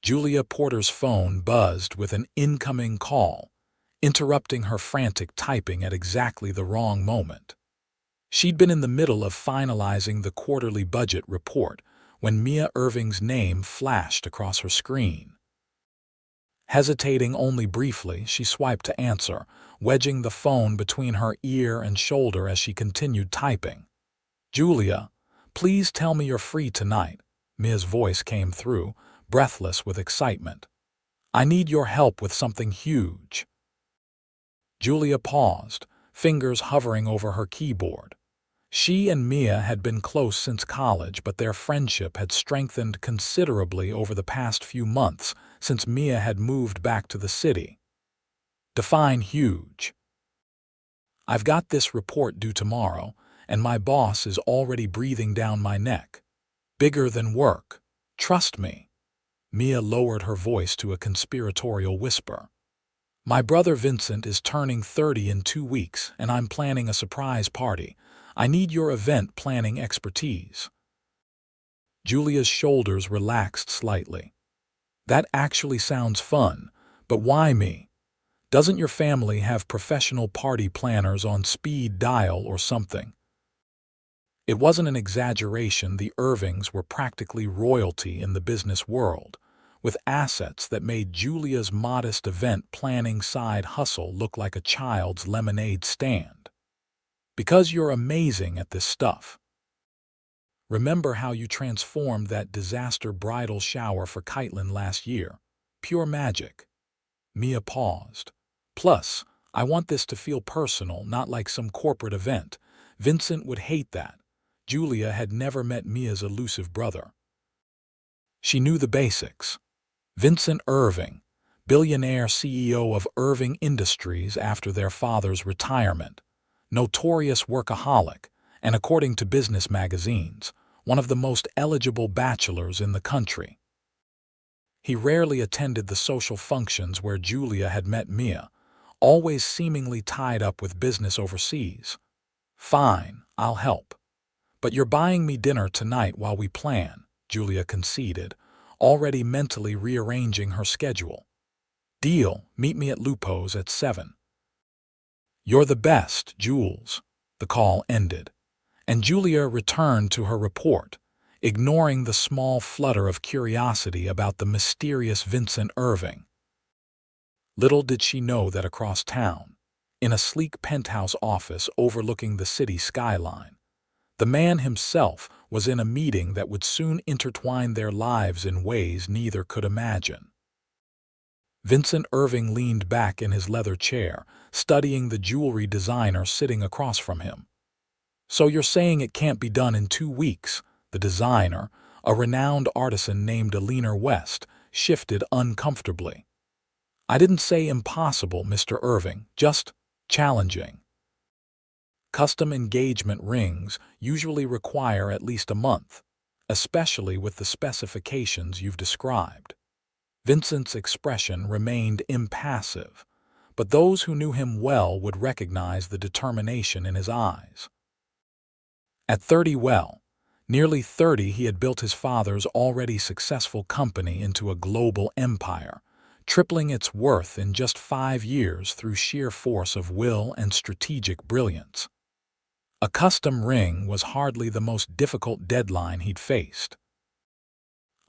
Julia Porter's phone buzzed with an incoming call, interrupting her frantic typing at exactly the wrong moment. She'd been in the middle of finalizing the quarterly budget report when Mia Irving's name flashed across her screen. Hesitating only briefly, she swiped to answer, wedging the phone between her ear and shoulder as she continued typing. "Julia, please tell me you're free tonight," Mia's voice came through, breathless with excitement. "I need your help with something huge." Julia paused, fingers hovering over her keyboard. She and Mia had been close since college, but their friendship had strengthened considerably over the past few months since Mia had moved back to the city. Define huge. "I've got this report due tomorrow, and my boss is already breathing down my neck. Bigger than work. Trust me." Mia lowered her voice to a conspiratorial whisper. "My brother Vincent is turning 30 in 2 weeks, and I'm planning a surprise party. I need your event planning expertise." Julia's shoulders relaxed slightly. "That actually sounds fun, but why me? Doesn't your family have professional party planners on speed dial or something?" It wasn't an exaggeration. The Irvings were practically royalty in the business world, with assets that made Julia's modest event planning side hustle look like a child's lemonade stand. "Because you're amazing at this stuff. Remember how you transformed that disaster bridal shower for Kaitlyn last year? Pure magic." Mia paused. "Plus, I want this to feel personal, not like some corporate event. Vincent would hate that." Julia had never met Mia's elusive brother. She knew the basics. Vincent Irving, billionaire CEO of Irving Industries after their father's retirement, notorious workaholic, and according to business magazines, one of the most eligible bachelors in the country. He rarely attended the social functions where Julia had met Mia, always seemingly tied up with business overseas. "Fine, I'll help. But you're buying me dinner tonight while we plan," Julia conceded, already mentally rearranging her schedule. "Deal, meet me at Lupo's at 7. "You're the best, Jules." The call ended, and Julia returned to her report, ignoring the small flutter of curiosity about the mysterious Vincent Irving. Little did she know that across town, in a sleek penthouse office overlooking the city skyline, the man himself was in a meeting that would soon intertwine their lives in ways neither could imagine. Vincent Irving leaned back in his leather chair, studying the jewelry designer sitting across from him. "So you're saying it can't be done in 2 weeks?" The designer, a renowned artisan named Alios West, shifted uncomfortably. "I didn't say impossible, Mr. Irving, just challenging. Custom engagement rings usually require at least a month, especially with the specifications you've described." Vincent's expression remained impassive, but those who knew him well would recognize the determination in his eyes. At 30, nearly 30, he had built his father's already successful company into a global empire, tripling its worth in just 5 years through sheer force of will and strategic brilliance. A custom ring was hardly the most difficult deadline he'd faced.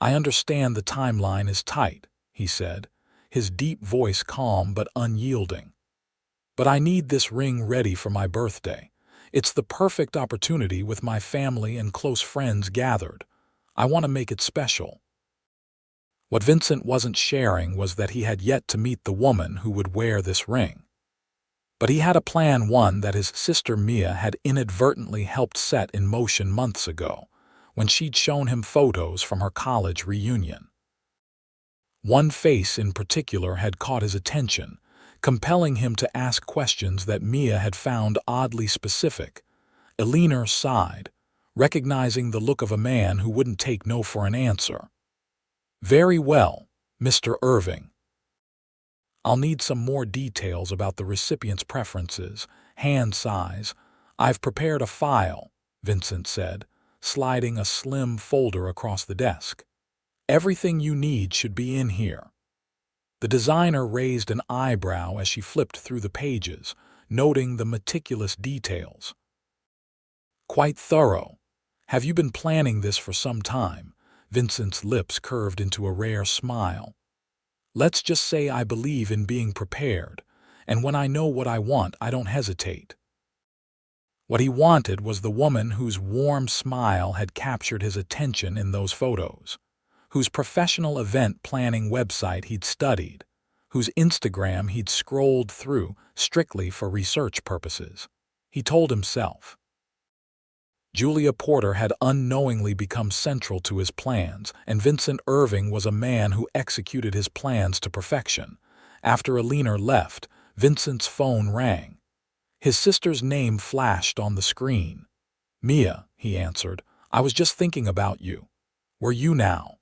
"I understand the timeline is tight," he said, his deep voice calm but unyielding. "But I need this ring ready for my birthday. It's the perfect opportunity with my family and close friends gathered. I want to make it special." What Vincent wasn't sharing was that he had yet to meet the woman who would wear this ring. But he had a plan, one that his sister Mia had inadvertently helped set in motion months ago, when she'd shown him photos from her college reunion. One face in particular had caught his attention, compelling him to ask questions that Mia had found oddly specific. Eleanor sighed, recognizing the look of a man who wouldn't take no for an answer. "Very well, Mr. Irving. I'll need some more details about the recipient's preferences, hand size. I've prepared a file," Vincent said, sliding a slim folder across the desk. Everything you need should be in here." The designer raised an eyebrow as she flipped through the pages, noting the meticulous details. "Quite thorough. Have you been planning this for some time?" Vincent's lips curved into a rare smile. "Let's just say I believe in being prepared, and when I know what I want, I don't hesitate." What he wanted was the woman whose warm smile had captured his attention in those photos, whose professional event planning website he'd studied, whose Instagram he'd scrolled through strictly for research purposes. He told himself. Julia Porter had unknowingly become central to his plans, and Vincent Irving was a man who executed his plans to perfection. After Alina left, Vincent's phone rang. His sister's name flashed on the screen. "Mia," he answered, "I was just thinking about you. Where you now?"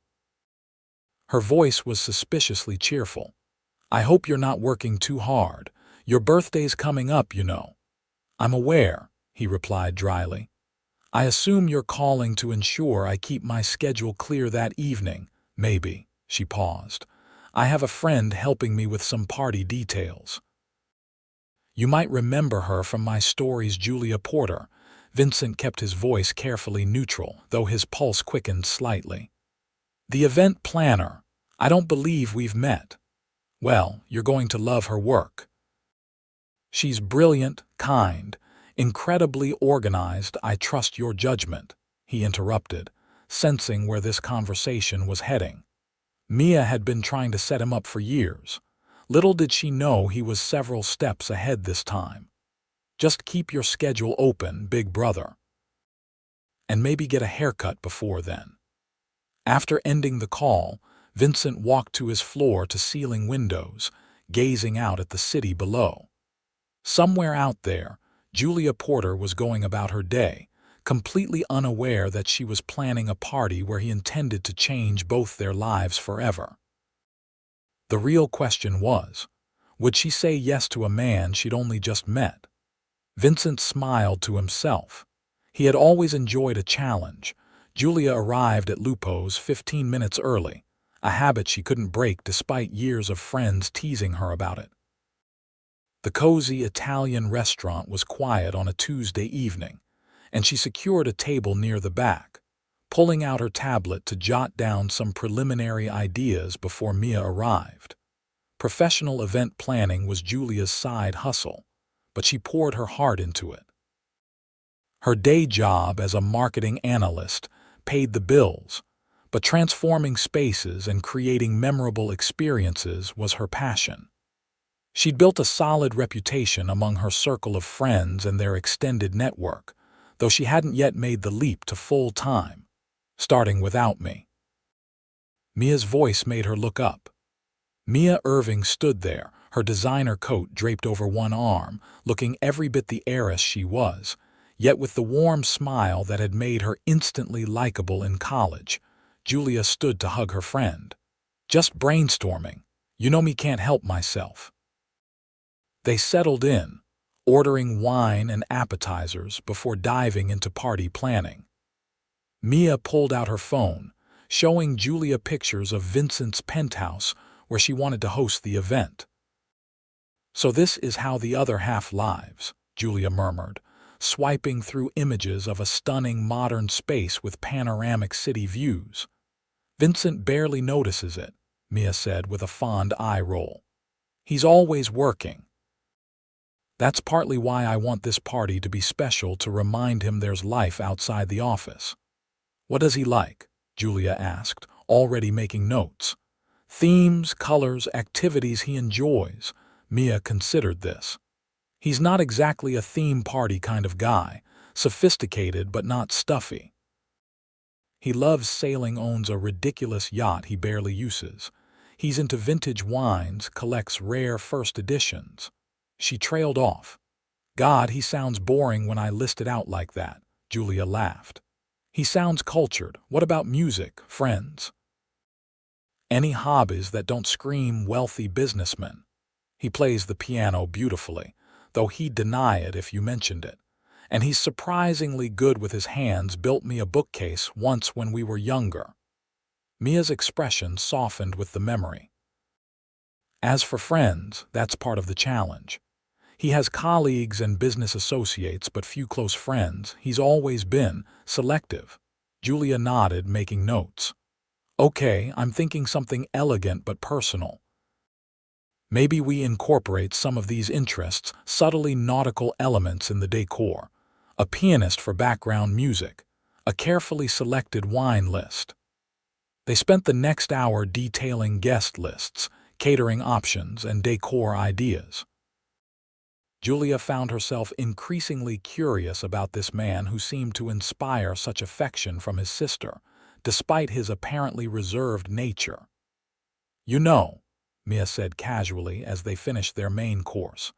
Her voice was suspiciously cheerful. "I hope you're not working too hard. Your birthday's coming up, you know." "I'm aware," he replied dryly. "I assume you're calling to ensure I keep my schedule clear that evening, maybe." She paused. "I have a friend helping me with some party details." "You might remember her from my stories, Julia Porter." Vincent kept his voice carefully neutral, though his pulse quickened slightly. "The event planner. I don't believe we've met." "Well, you're going to love her work. She's brilliant, kind, incredibly organized. I trust your judgment," he interrupted, sensing where this conversation was heading. Mia had been trying to set him up for years. Little did she know he was several steps ahead this time. "Just keep your schedule open, big brother. And maybe get a haircut before then." After ending the call, Vincent walked to his floor-to-ceiling windows, gazing out at the city below. Somewhere out there, Julia Porter was going about her day, completely unaware that she was planning a party where he intended to change both their lives forever. The real question was, would she say yes to a man she'd only just met? Vincent smiled to himself. He had always enjoyed a challenge. Julia arrived at Lupo's 15 minutes early, a habit she couldn't break despite years of friends teasing her about it. The cozy Italian restaurant was quiet on a Tuesday evening, and she secured a table near the back, pulling out her tablet to jot down some preliminary ideas before Mia arrived. Professional event planning was Julia's side hustle, but she poured her heart into it. Her day job as a marketing analyst paid the bills, but transforming spaces and creating memorable experiences was her passion. She'd built a solid reputation among her circle of friends and their extended network, though she hadn't yet made the leap to full-time, starting without me. Mia's voice made her look up. Mia Irving stood there, her designer coat draped over one arm, looking every bit the heiress she was, yet with the warm smile that had made her instantly likable in college. Julia stood to hug her friend. "Just brainstorming. You know me, can't help myself." They settled in, ordering wine and appetizers before diving into party planning. Mia pulled out her phone, showing Julia pictures of Vincent's penthouse where she wanted to host the event. "So this is how the other half lives," Julia murmured, swiping through images of a stunning modern space with panoramic city views. "Vincent barely notices it," Mia said with a fond eye roll. "He's always working." "That's partly why I want this party to be special, to remind him there's life outside the office." "What does he like?" Julia asked, already making notes. "Themes, colors, activities he enjoys." Mia considered this. "He's not exactly a theme party kind of guy, sophisticated but not stuffy. He loves sailing, owns a ridiculous yacht he barely uses. He's into vintage wines, collects rare first editions." She trailed off. "God, he sounds boring when I list it out like that." Julia laughed. "He sounds cultured. What about music, friends? Any hobbies that don't scream wealthy businessman?" "He plays the piano beautifully, though he'd deny it if you mentioned it. And he's surprisingly good with his hands. Built me a bookcase once when we were younger." Mia's expression softened with the memory. As for friends, that's part of the challenge. He has colleagues and business associates, but few close friends. He's always been selective. Julia nodded, making notes. Okay, I'm thinking something elegant but personal. Maybe we incorporate some of these interests, subtly nautical elements in the decor. A pianist for background music. A carefully selected wine list. They spent the next hour detailing guest lists, catering options, and decor ideas. Julia found herself increasingly curious about this man who seemed to inspire such affection from his sister, despite his apparently reserved nature. You know, Mia said casually as they finished their main course,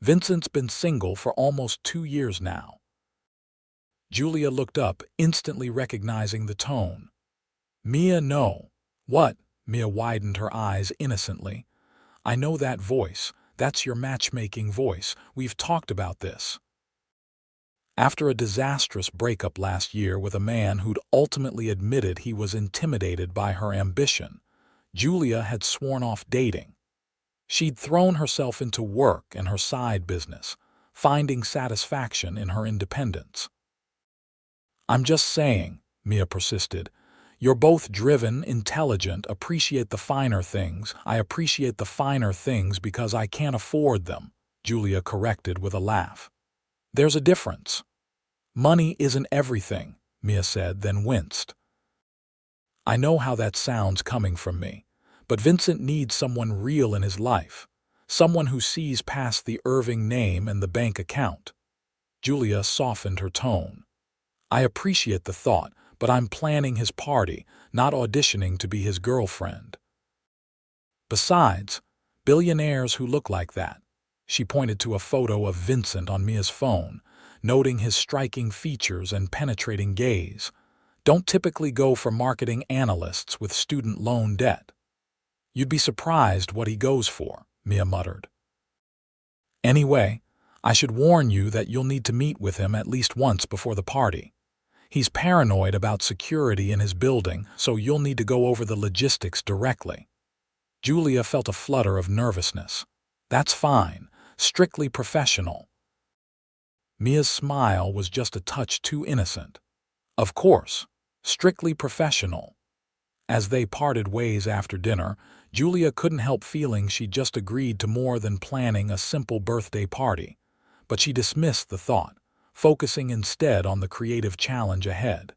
Vincent's been single for almost 2 years now. Julia looked up, instantly recognizing the tone. Mia, no. What? Mia widened her eyes innocently. I know that voice. That's your matchmaking voice. We've talked about this. After a disastrous breakup last year with a man who'd ultimately admitted he was intimidated by her ambition, Julia had sworn off dating. She'd thrown herself into work and her side business, finding satisfaction in her independence. I'm just saying, Mia persisted. You're both driven, intelligent, appreciate the finer things. I appreciate the finer things because I can't afford them, Julia corrected with a laugh. There's a difference. Money isn't everything, Mia said, then winced. I know how that sounds coming from me, but Vincent needs someone real in his life, someone who sees past the Irving name and the bank account. Julia softened her tone. I appreciate the thought, but I'm planning his party, not auditioning to be his girlfriend. Besides, billionaires who look like that. She pointed to a photo of Vincent on Mia's phone, noting his striking features and penetrating gaze. Don't typically go for marketing analysts with student loan debt. You'd be surprised what he goes for, Mia muttered. Anyway, I should warn you that you'll need to meet with him at least once before the party. He's paranoid about security in his building, so you'll need to go over the logistics directly. Julia felt a flutter of nervousness. That's fine, strictly professional. Mia's smile was just a touch too innocent. Of course, strictly professional. As they parted ways after dinner, Julia couldn't help feeling she'd just agreed to more than planning a simple birthday party, but she dismissed the thought, focusing instead on the creative challenge ahead.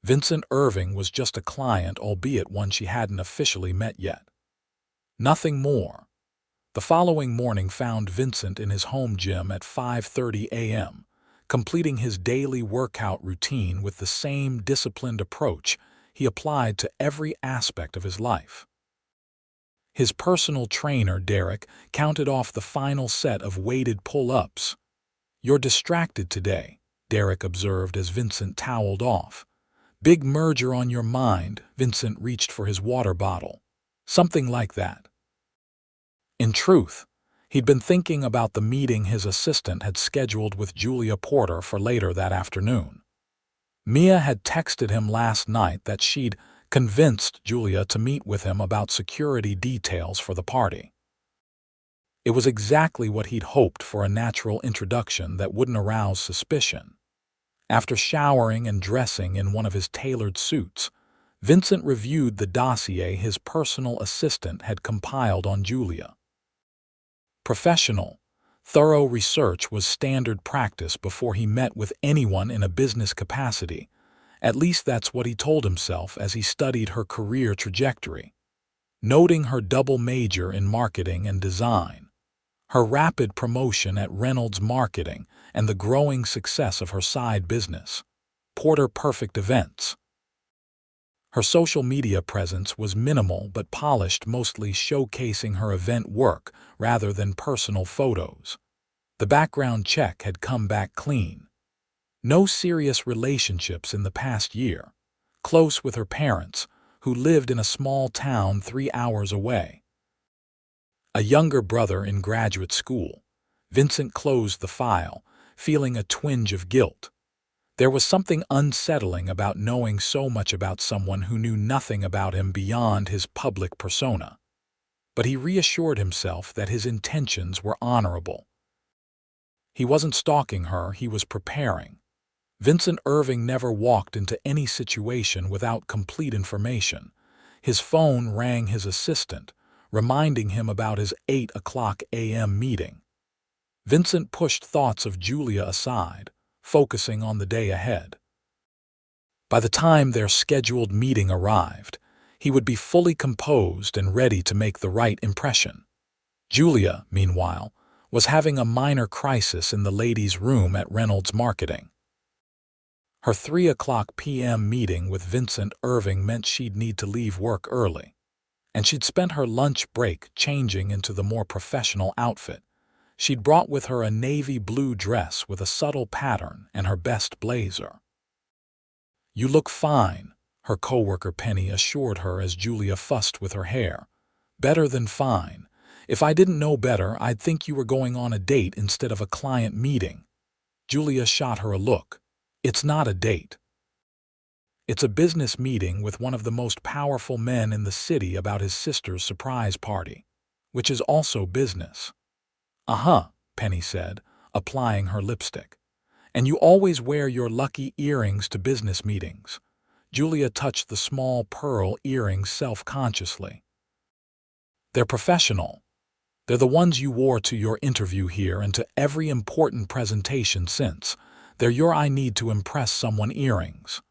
Vincent Irving was just a client, albeit one she hadn't officially met yet. Nothing more. The following morning found Vincent in his home gym at 5:30 a.m., completing his daily workout routine with the same disciplined approach he applied to every aspect of his life. His personal trainer, Derek, counted off the final set of weighted pull-ups. You're distracted today, Derek observed as Vincent toweled off. Big merger on your mind, Vincent reached for his water bottle. Something like that. In truth, he'd been thinking about the meeting his assistant had scheduled with Julia Porter for later that afternoon. Mia had texted him last night that she'd convinced Julia to meet with him about security details for the party. It was exactly what he'd hoped for, a natural introduction that wouldn't arouse suspicion. After showering and dressing in one of his tailored suits, Vincent reviewed the dossier his personal assistant had compiled on Julia. Professional, thorough research was standard practice before he met with anyone in a business capacity. At least that's what he told himself as he studied her career trajectory. Noting her double major in marketing and design, her rapid promotion at Reynolds Marketing, and the growing success of her side business, Porter Perfect Events. Her social media presence was minimal but polished, mostly showcasing her event work rather than personal photos. The background check had come back clean. No serious relationships in the past year. Close with her parents, who lived in a small town 3 hours away. A younger brother in graduate school. Vincent closed the file, feeling a twinge of guilt. There was something unsettling about knowing so much about someone who knew nothing about him beyond his public persona. But he reassured himself that his intentions were honorable. He wasn't stalking her, he was preparing. Vincent Irving never walked into any situation without complete information. His phone rang his assistant, reminding him about his 8 a.m. meeting. Vincent pushed thoughts of Julia aside, focusing on the day ahead. By the time their scheduled meeting arrived, he would be fully composed and ready to make the right impression. Julia, meanwhile, was having a minor crisis in the ladies' room at Reynolds Marketing. Her 3 p.m. meeting with Vincent Irving meant she'd need to leave work early, and she'd spent her lunch break changing into the more professional outfit. She'd brought with her a navy blue dress with a subtle pattern and her best blazer. "You look fine," her coworker Penny assured her as Julia fussed with her hair. "Better than fine. If I didn't know better, I'd think you were going on a date instead of a client meeting." Julia shot her a look. "It's not a date. It's a business meeting with one of the most powerful men in the city about his sister's surprise party, which is also business." "Uh-huh," Penny said, applying her lipstick. "And you always wear your lucky earrings to business meetings." Julia touched the small pearl earrings self-consciously. "They're professional. They're the ones you wore to your interview here and to every important presentation since. They're your I need to impress someone earrings."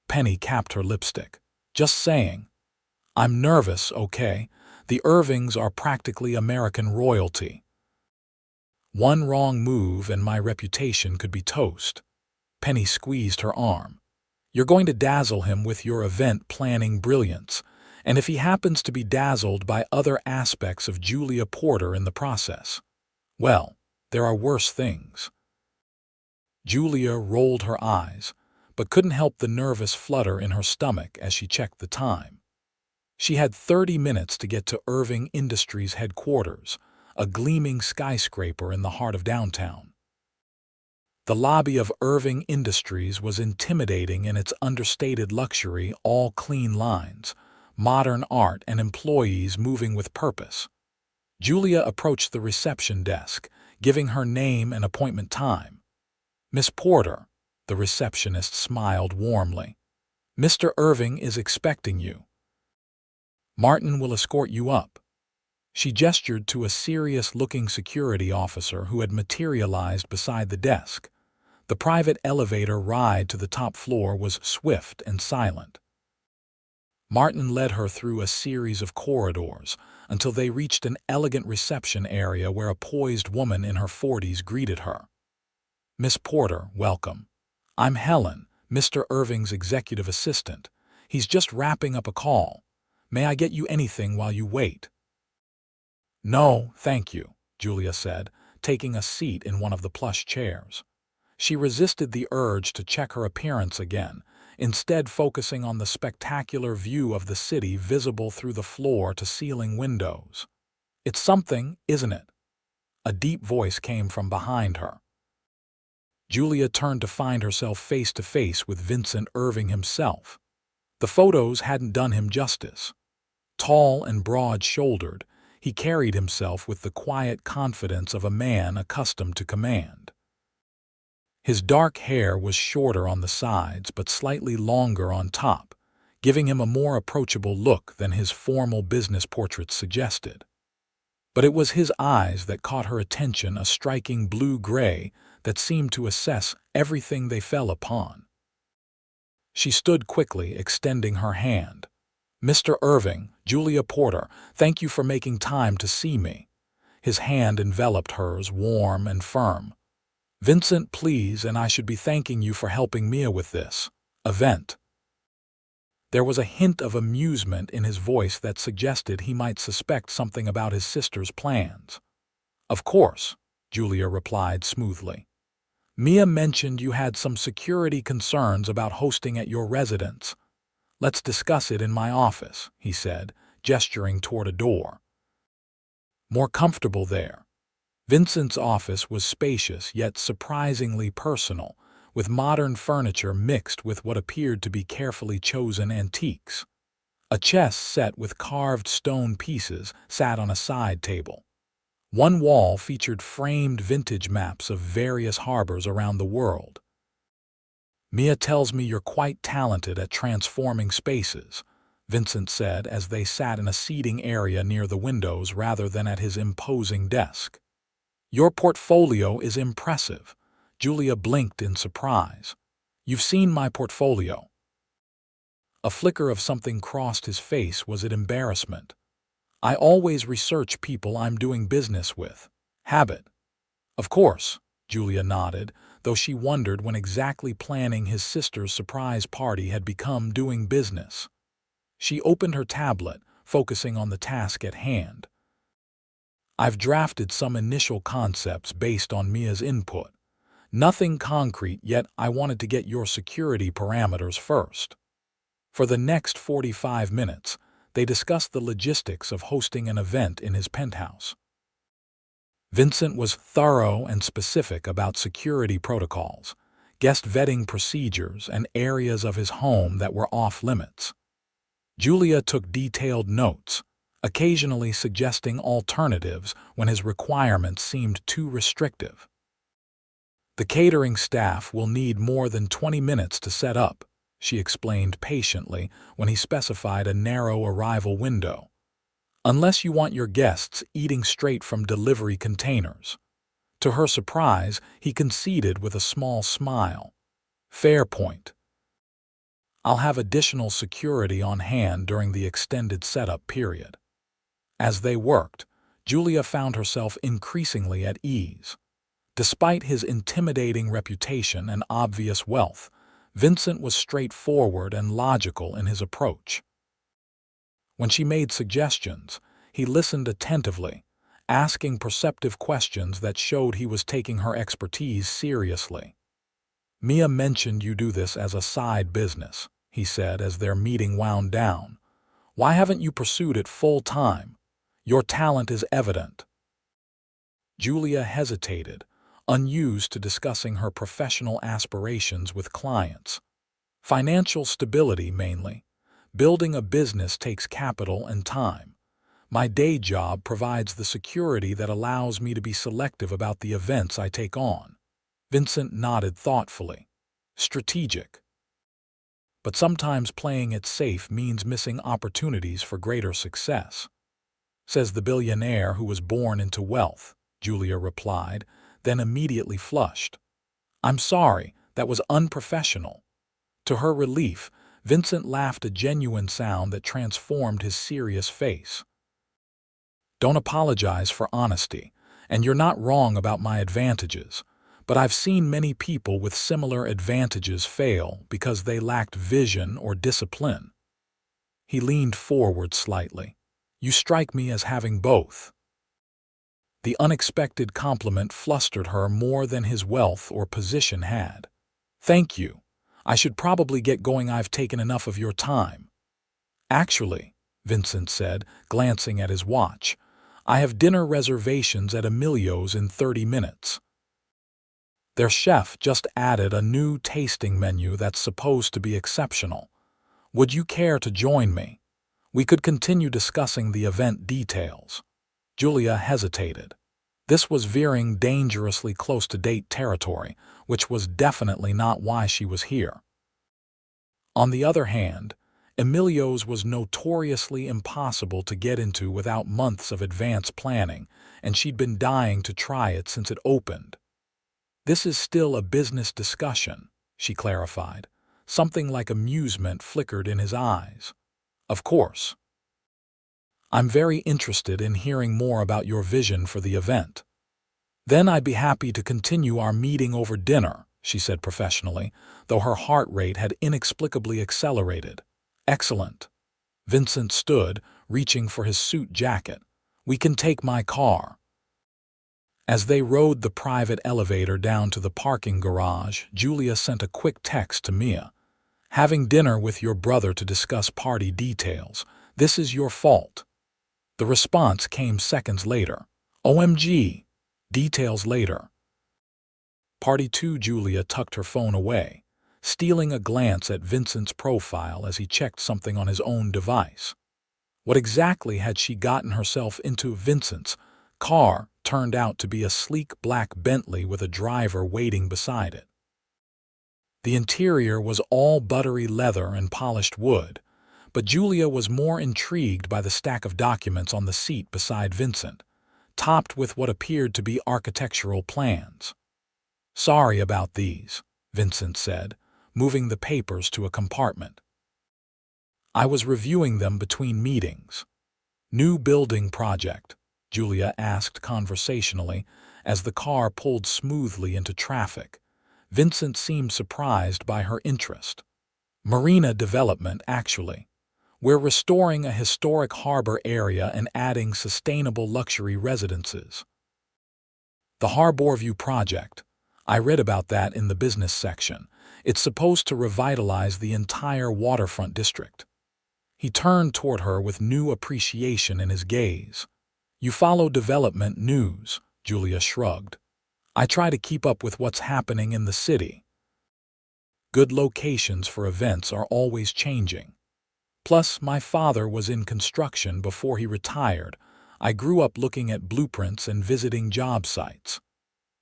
Penny capped her lipstick. "Just saying. I'm nervous, okay? The Irvings are practically American royalty. One wrong move and my reputation could be toast." Penny squeezed her arm. "You're going to dazzle him with your event planning brilliance, and if he happens to be dazzled by other aspects of Julia Porter in the process, well, there are worse things." Julia rolled her eyes, but couldn't help the nervous flutter in her stomach as she checked the time. She had 30 minutes to get to Irving Industries headquarters, a gleaming skyscraper in the heart of downtown. The lobby of Irving Industries was intimidating in its understated luxury, all clean lines, modern art, and employees moving with purpose. Julia approached the reception desk, giving her name and appointment time. "Miss Porter," the receptionist smiled warmly. "Mr. Irving is expecting you. Martin will escort you up." She gestured to a serious-looking security officer who had materialized beside the desk. The private elevator ride to the top floor was swift and silent. Martin led her through a series of corridors until they reached an elegant reception area where a poised woman in her 40s greeted her. "Miss Porter, welcome. I'm Helen, Mr. Irving's executive assistant. He's just wrapping up a call. May I get you anything while you wait?" "No, thank you," Julia said, taking a seat in one of the plush chairs. She resisted the urge to check her appearance again, instead focusing on the spectacular view of the city visible through the floor-to-ceiling windows. "It's something, isn't it?" A deep voice came from behind her. Julia turned to find herself face-to-face with Vincent Irving himself. The photos hadn't done him justice. Tall and broad-shouldered, he carried himself with the quiet confidence of a man accustomed to command. His dark hair was shorter on the sides but slightly longer on top, giving him a more approachable look than his formal business portraits suggested. But it was his eyes that caught her attention, a striking blue-gray that seemed to assess everything they fell upon. She stood quickly, extending her hand. "Mr. Irving, Julia Porter, thank you for making time to see me." His hand enveloped hers, warm and firm. "Vincent, please, and I should be thanking you for helping Mia with this event." There was a hint of amusement in his voice that suggested he might suspect something about his sister's plans. "Of course," Julia replied smoothly. "Mia mentioned you had some security concerns about hosting at your residence. Let's discuss it in my office," he said, gesturing toward a door. More comfortable there. Vincent's office was spacious yet surprisingly personal, with modern furniture mixed with what appeared to be carefully chosen antiques. A chest set with carved stone pieces sat on a side table. One wall featured framed vintage maps of various harbors around the world. "Mia tells me you're quite talented at transforming spaces," Vincent said as they sat in a seating area near the windows rather than at his imposing desk. "Your portfolio is impressive." Julia blinked in surprise. "You've seen my portfolio." A flicker of something crossed his face. Was it embarrassment? "I always research people I'm doing business with." "Habit." "Of course," Julia nodded, though she wondered when exactly planning his sister's surprise party had become doing business. She opened her tablet, focusing on the task at hand. "I've drafted some initial concepts based on Mia's input. Nothing concrete yet. I wanted to get your security parameters first." For the next 45 minutes, they discussed the logistics of hosting an event in his penthouse. Vincent was thorough and specific about security protocols, guest vetting procedures, and areas of his home that were off-limits. Julia took detailed notes, occasionally suggesting alternatives when his requirements seemed too restrictive. "The catering staff will need more than 20 minutes to set up," she explained patiently when he specified a narrow arrival window. "Unless you want your guests eating straight from delivery containers." To her surprise, he conceded with a small smile. "Fair point. I'll have additional security on hand during the extended setup period." As they worked, Julia found herself increasingly at ease. Despite his intimidating reputation and obvious wealth, Vincent was straightforward and logical in his approach. When she made suggestions, he listened attentively, asking perceptive questions that showed he was taking her expertise seriously. "Mia mentioned you do this as a side business," he said as their meeting wound down. "Why haven't you pursued it full-time? Your talent is evident." Julia hesitated, unused to discussing her professional aspirations with clients. "Financial stability, mainly. Building a business takes capital and time. My day job provides the security that allows me to be selective about the events I take on." Vincent nodded thoughtfully. "Strategic. But sometimes playing it safe means missing opportunities for greater success," says the billionaire who was born into wealth, Julia replied, then immediately flushed. "I'm sorry, that was unprofessional." To her relief, Vincent laughed, a genuine sound that transformed his serious face. "Don't apologize for honesty, and you're not wrong about my advantages, but I've seen many people with similar advantages fail because they lacked vision or discipline." He leaned forward slightly. "You strike me as having both." The unexpected compliment flustered her more than his wealth or position had. "Thank you. I should probably get going. I've taken enough of your time." "Actually," Vincent said, glancing at his watch, "I have dinner reservations at Alios in 30 minutes. Their chef just added a new tasting menu that's supposed to be exceptional. Would you care to join me? We could continue discussing the event details." Julia hesitated. This was veering dangerously close to date territory, which was definitely not why she was here. On the other hand, Emilio's was notoriously impossible to get into without months of advance planning, and she'd been dying to try it since it opened. "This is still a business discussion," she clarified. Something like amusement flickered in his eyes. "Of course. I'm very interested in hearing more about your vision for the event." "Then I'd be happy to continue our meeting over dinner," she said professionally, though her heart rate had inexplicably accelerated. "Excellent." Vincent stood, reaching for his suit jacket. "We can take my car." As they rode the private elevator down to the parking garage, Julia sent a quick text to Mia. "Having dinner with your brother to discuss party details. This is your fault." The response came seconds later. "OMG. Details later." Party 2. Julia tucked her phone away, stealing a glance at Vincent's profile as he checked something on his own device. What exactly had she gotten herself into? Vincent's car turned out to be a sleek black Bentley with a driver waiting beside it. The interior was all buttery leather and polished wood, but Julia was more intrigued by the stack of documents on the seat beside Vincent, topped with what appeared to be architectural plans. "Sorry about these," Vincent said, moving the papers to a compartment. "I was reviewing them between meetings." "New building project?" Julia asked conversationally as the car pulled smoothly into traffic. Vincent seemed surprised by her interest. "Marina development, actually. We're restoring a historic harbor area and adding sustainable luxury residences." "The Harborview project. I read about that in the business section. It's supposed to revitalize the entire waterfront district." He turned toward her with new appreciation in his gaze. "You follow development news," Julia shrugged. "I try to keep up with what's happening in the city. Good locations for events are always changing. Plus, my father was in construction before he retired. I grew up looking at blueprints and visiting job sites."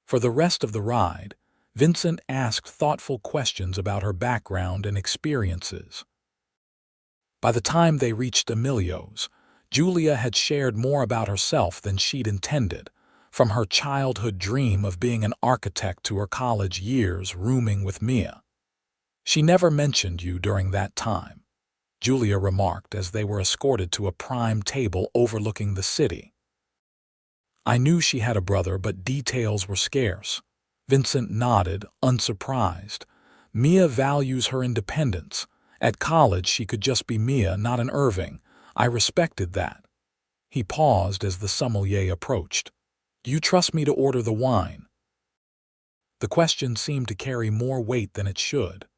For the rest of the ride, Vincent asked thoughtful questions about her background and experiences. By the time they reached Alios, Julia had shared more about herself than she'd intended, from her childhood dream of being an architect to her college years rooming with Mia. "She never mentioned you during that time," Julia remarked as they were escorted to a prime table overlooking the city. "I knew she had a brother, but details were scarce." Vincent nodded, unsurprised. "Mia values her independence. At college, she could just be Mia, not an Irving. I respected that." He paused as the sommelier approached. "Do you trust me to order the wine?" The question seemed to carry more weight than it should.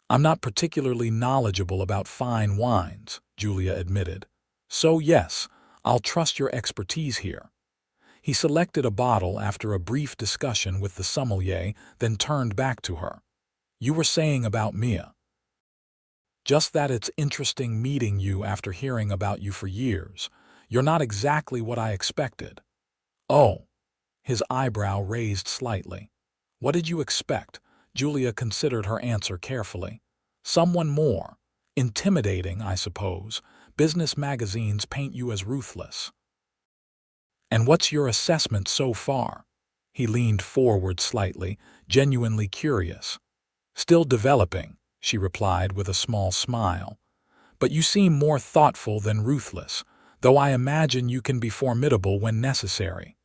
"I'm not particularly knowledgeable about fine wines," Julia admitted. "So yes, I'll trust your expertise here." He selected a bottle after a brief discussion with the sommelier, then turned back to her. "You were saying about Mia." "Just that it's interesting meeting you after hearing about you for years. You're not exactly what I expected." "Oh." His eyebrow raised slightly. "What did you expect?" Julia considered her answer carefully. "Someone more intimidating, I suppose. Business magazines paint you as ruthless." "And what's your assessment so far?" He leaned forward slightly, genuinely curious. "Still developing," she replied with a small smile. "But you seem more thoughtful than ruthless, though I imagine you can be formidable when necessary."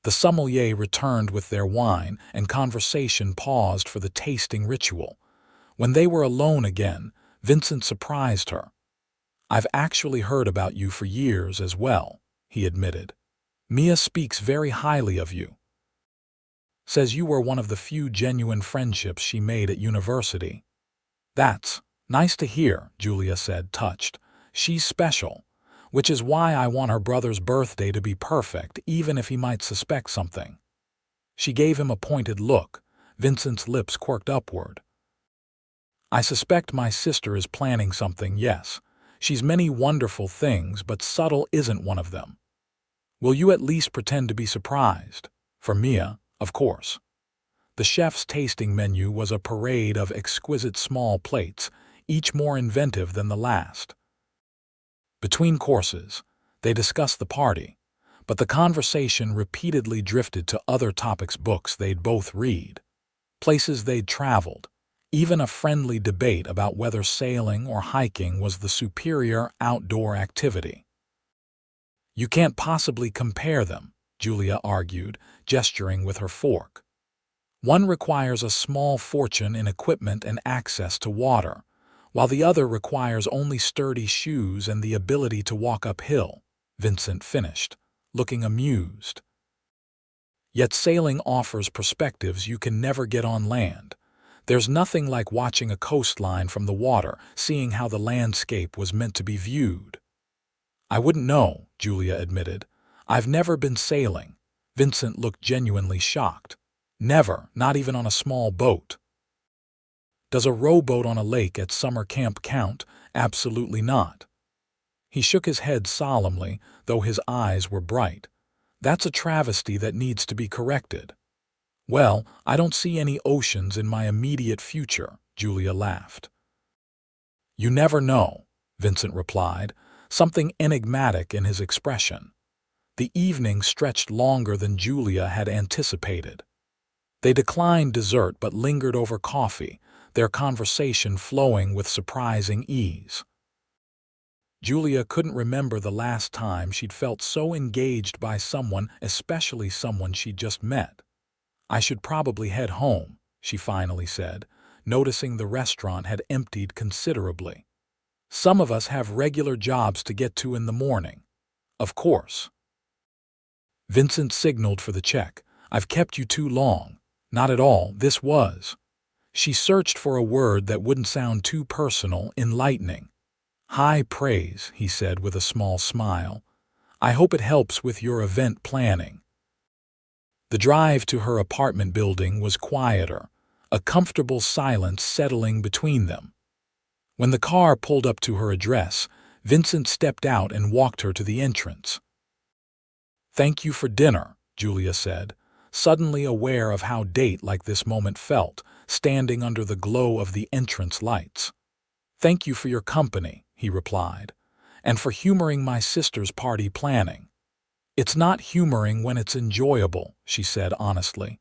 The sommelier returned with their wine, and conversation paused for the tasting ritual. When they were alone again, Vincent surprised her. "I've actually heard about you for years as well," he admitted. "Mia speaks very highly of you. Says you were one of the few genuine friendships she made at university." "That's nice to hear," Julia said, touched. "She's special, which is why I want her brother's birthday to be perfect, even if he might suspect something." She gave him a pointed look. Vincent's lips quirked upward. "I suspect my sister is planning something, yes. She's many wonderful things, but subtle isn't one of them. Will you at least pretend to be surprised? For Mia, of course." The chef's tasting menu was a parade of exquisite small plates, each more inventive than the last. Between courses, they discussed the party, but the conversation repeatedly drifted to other topics: books they'd both read, places they'd traveled, even a friendly debate about whether sailing or hiking was the superior outdoor activity. "You can't possibly compare them," Julia argued, gesturing with her fork. "One requires a small fortune in equipment and access to water, while the other requires only sturdy shoes and the ability to walk uphill," Vincent finished, looking amused. "Yet sailing offers perspectives you can never get on land. There's nothing like watching a coastline from the water, seeing how the landscape was meant to be viewed." "I wouldn't know," Julia admitted. "I've never been sailing." Vincent looked genuinely shocked. Never, not even on a small boat. Does a rowboat on a lake at summer camp count? Absolutely not. He shook his head solemnly, though his eyes were bright. That's a travesty that needs to be corrected. Well, I don't see any oceans in my immediate future, Julia laughed. You never know, Vincent replied, something enigmatic in his expression. The evening stretched longer than Julia had anticipated. They declined dessert but lingered over coffee, their conversation flowing with surprising ease. Julia couldn't remember the last time she'd felt so engaged by someone, especially someone she'd just met. I should probably head home, she finally said, noticing the restaurant had emptied considerably. Some of us have regular jobs to get to in the morning. Of course. Vincent signaled for the check. I've kept you too long. Not at all, this was. She searched for a word that wouldn't sound too personal, enlightening. High praise, he said with a small smile. I hope it helps with your event planning. The drive to her apartment building was quieter, a comfortable silence settling between them. When the car pulled up to her address, Vincent stepped out and walked her to the entrance. Thank you for dinner, Julia said, suddenly aware of how date-like this moment felt, standing under the glow of the entrance lights. Thank you for your company, he replied, and for humoring my sister's party planning. It's not humoring when it's enjoyable, she said honestly.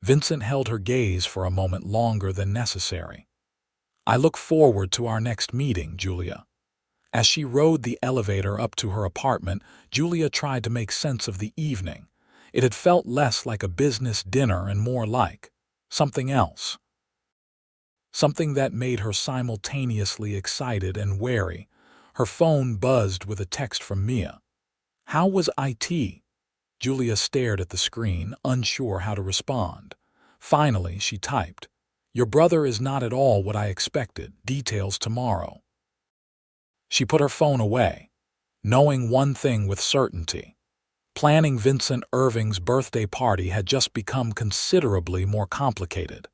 Vincent held her gaze for a moment longer than necessary. I look forward to our next meeting, Julia. As she rode the elevator up to her apartment, Julia tried to make sense of the evening. It had felt less like a business dinner and more like something else. Something that made her simultaneously excited and wary. Her phone buzzed with a text from Mia. How was IT? Julia stared at the screen, unsure how to respond. Finally, she typed, Your brother is not at all what I expected. Details tomorrow. She put her phone away, knowing one thing with certainty. Planning Vincent Irving's birthday party had just become considerably more complicated.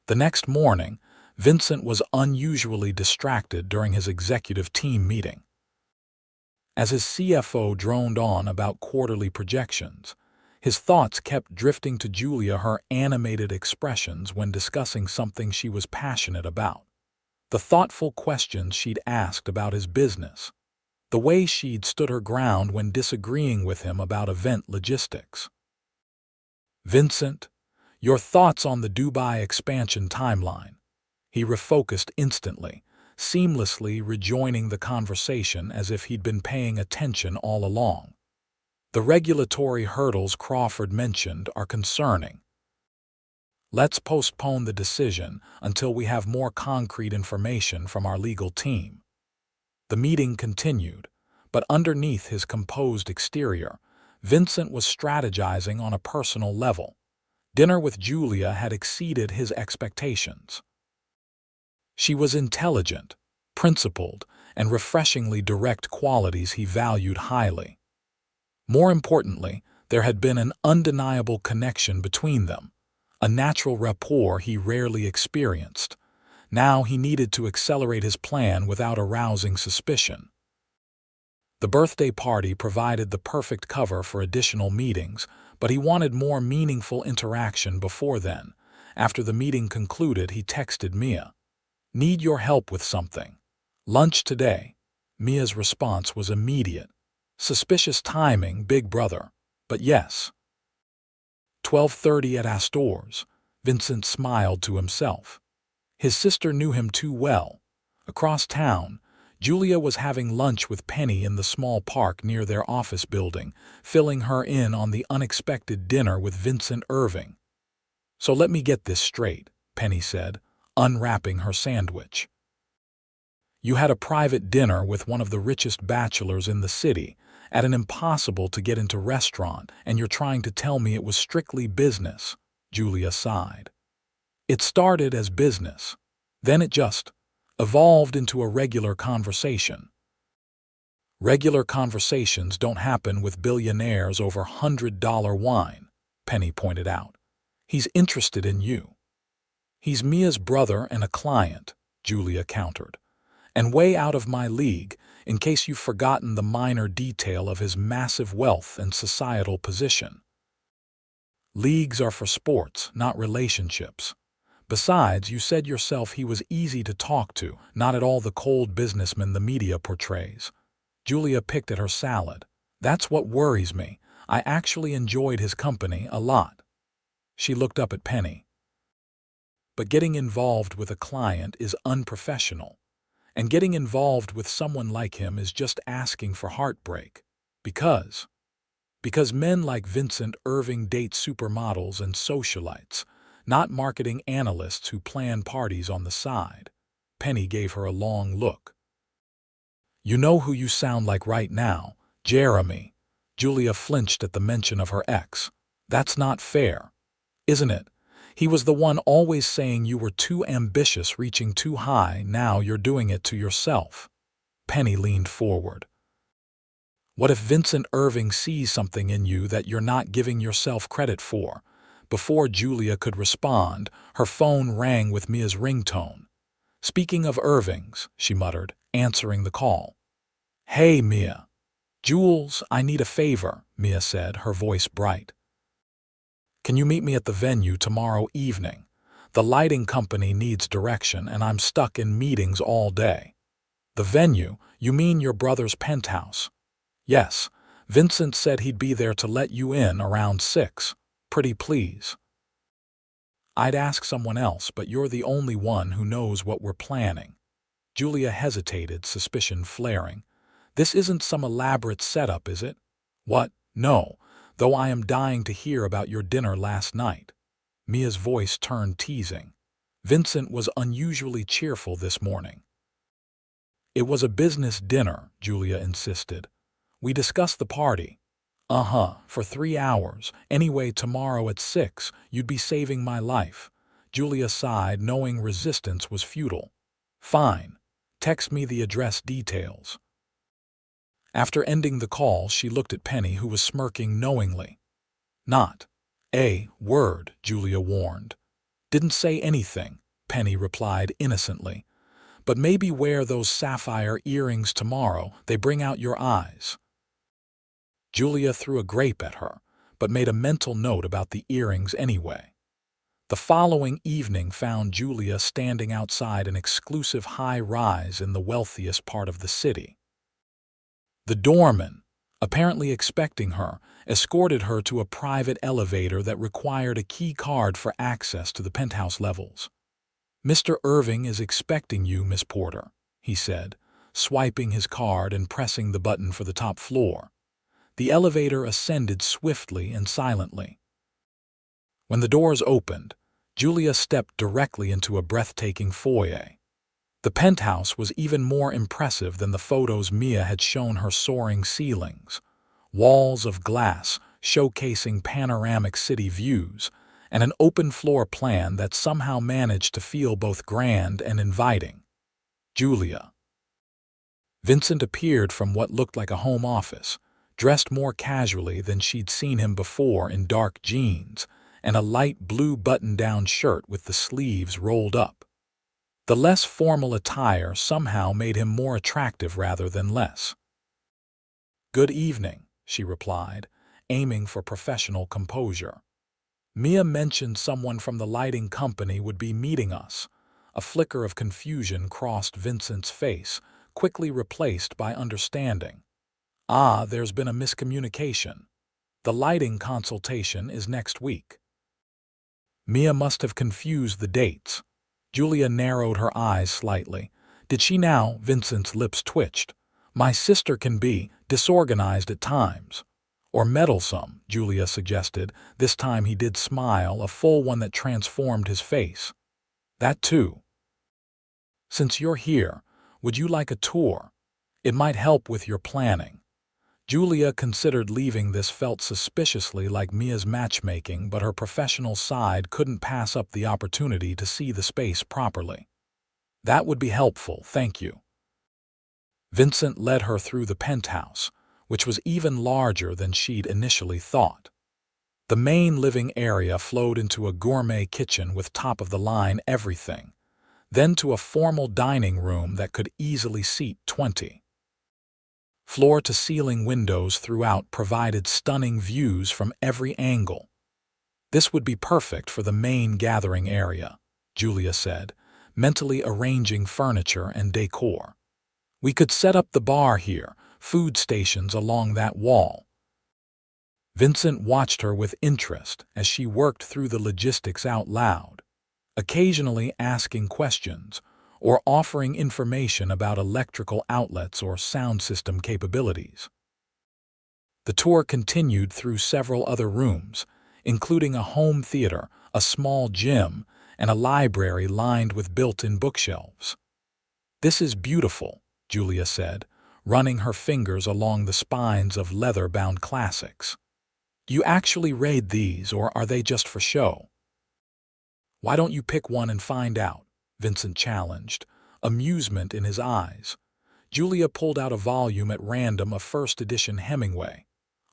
The next morning, Vincent was unusually distracted during his executive team meeting. As his CFO droned on about quarterly projections, his thoughts kept drifting to Julia, her animated expressions when discussing something she was passionate about. The thoughtful questions she'd asked about his business. The way she'd stood her ground when disagreeing with him about event logistics. Vincent, your thoughts on the Dubai expansion timeline. He refocused instantly, seamlessly rejoining the conversation as if he'd been paying attention all along. The regulatory hurdles Crawford mentioned are concerning. Let's postpone the decision until we have more concrete information from our legal team. The meeting continued, but underneath his composed exterior, Vincent was strategizing on a personal level. Dinner with Julia had exceeded his expectations. She was intelligent, principled, and refreshingly direct, qualities he valued highly. More importantly, there had been an undeniable connection between them, a natural rapport he rarely experienced. Now he needed to accelerate his plan without arousing suspicion. The birthday party provided the perfect cover for additional meetings, but he wanted more meaningful interaction before then. After the meeting concluded, he texted Mia. Need your help with something. Lunch today. Mia's response was immediate. Suspicious timing, big brother. But yes. 12:30 at Astor's. Vincent smiled to himself. His sister knew him too well. Across town, Julia was having lunch with Penny in the small park near their office building, filling her in on the unexpected dinner with Vincent Irving. So let me get this straight, Penny said, unwrapping her sandwich. You had a private dinner with one of the richest bachelors in the city, at an impossible-to-get-into restaurant, and you're trying to tell me it was strictly business, Julia sighed. It started as business. Then it just evolved into a regular conversation. Regular conversations don't happen with billionaires over $100 wine, Penny pointed out. He's interested in you. He's Mia's brother and a client, Julia countered, and way out of my league, in case you've forgotten the minor detail of his massive wealth and societal position. Leagues are for sports, not relationships. Besides, you said yourself he was easy to talk to, not at all the cold businessman the media portrays. Julia picked at her salad. That's what worries me. I actually enjoyed his company a lot. She looked up at Penny. But getting involved with a client is unprofessional. And getting involved with someone like him is just asking for heartbreak. Because men like Vincent Irving date supermodels and socialites, not marketing analysts who plan parties on the side. Penny gave her a long look. You know who you sound like right now, Jeremy. Julia flinched at the mention of her ex. That's not fair, isn't it? He was the one always saying you were too ambitious, reaching too high. Now you're doing it to yourself. Penny leaned forward. What if Vincent Irving sees something in you that you're not giving yourself credit for? Before Julia could respond, her phone rang with Mia's ringtone. Speaking of Irvings, she muttered, answering the call. Hey, Mia. Jules, I need a favor, Mia said, her voice bright. Can you meet me at the venue tomorrow evening? The lighting company needs direction and I'm stuck in meetings all day. The venue? You mean your brother's penthouse? Yes, Vincent said he'd be there to let you in around 6. Pretty please. I'd ask someone else, but you're the only one who knows what we're planning. Julia hesitated, suspicion flaring. This isn't some elaborate setup, is it? What? No, though I am dying to hear about your dinner last night. Mia's voice turned teasing. Vincent was unusually cheerful this morning. It was a business dinner, Julia insisted. We discussed the party. For 3 hours. Anyway, tomorrow at 6, you'd be saving my life. Julia sighed, knowing resistance was futile. Fine. Text me the address details. After ending the call, she looked at Penny, who was smirking knowingly. Not a word, Julia warned. Didn't say anything, Penny replied innocently. But maybe wear those sapphire earrings tomorrow. They bring out your eyes. Julia threw a grape at her, but made a mental note about the earrings anyway. The following evening found Julia standing outside an exclusive high-rise in the wealthiest part of the city. The doorman, apparently expecting her, escorted her to a private elevator that required a key card for access to the penthouse levels. Mr. Irving is expecting you, Miss Porter, he said, swiping his card and pressing the button for the top floor. The elevator ascended swiftly and silently. When the doors opened, Julia stepped directly into a breathtaking foyer. The penthouse was even more impressive than the photos Mia had shown her. Soaring ceilings, walls of glass showcasing panoramic city views, and an open floor plan that somehow managed to feel both grand and inviting. Julia. Vincent appeared from what looked like a home office, dressed more casually than she'd seen him before, in dark jeans and a light blue button-down shirt with the sleeves rolled up. The less formal attire somehow made him more attractive rather than less. Good evening, she replied, aiming for professional composure. Mia mentioned someone from the lighting company would be meeting us. A flicker of confusion crossed Vincent's face, quickly replaced by understanding. There's been a miscommunication. The lighting consultation is next week. Mia must have confused the dates. Julia narrowed her eyes slightly. Did she now? Vincent's lips twitched. My sister can be disorganized at times. Or meddlesome, Julia suggested. This time he did smile, a full one that transformed his face. That too. Since you're here, would you like a tour? It might help with your planning. Julia considered leaving. This felt suspiciously like Mia's matchmaking, but her professional side couldn't pass up the opportunity to see the space properly. That would be helpful, thank you. Vincent led her through the penthouse, which was even larger than she'd initially thought. The main living area flowed into a gourmet kitchen with top-of-the-line everything, then to a formal dining room that could easily seat 20. Floor-to-ceiling windows throughout provided stunning views from every angle. This would be perfect for the main gathering area, Julia said, mentally arranging furniture and decor. We could set up the bar here, food stations along that wall. Vincent watched her with interest as she worked through the logistics out loud, occasionally asking questions or offering information about electrical outlets or sound system capabilities. The tour continued through several other rooms, including a home theater, a small gym, and a library lined with built-in bookshelves. "This is beautiful," Julia said, running her fingers along the spines of leather-bound classics. "Do you actually read these, or are they just for show?" "Why don't you pick one and find out?" Vincent challenged, amusement in his eyes. Julia pulled out a volume at random, a first edition Hemingway.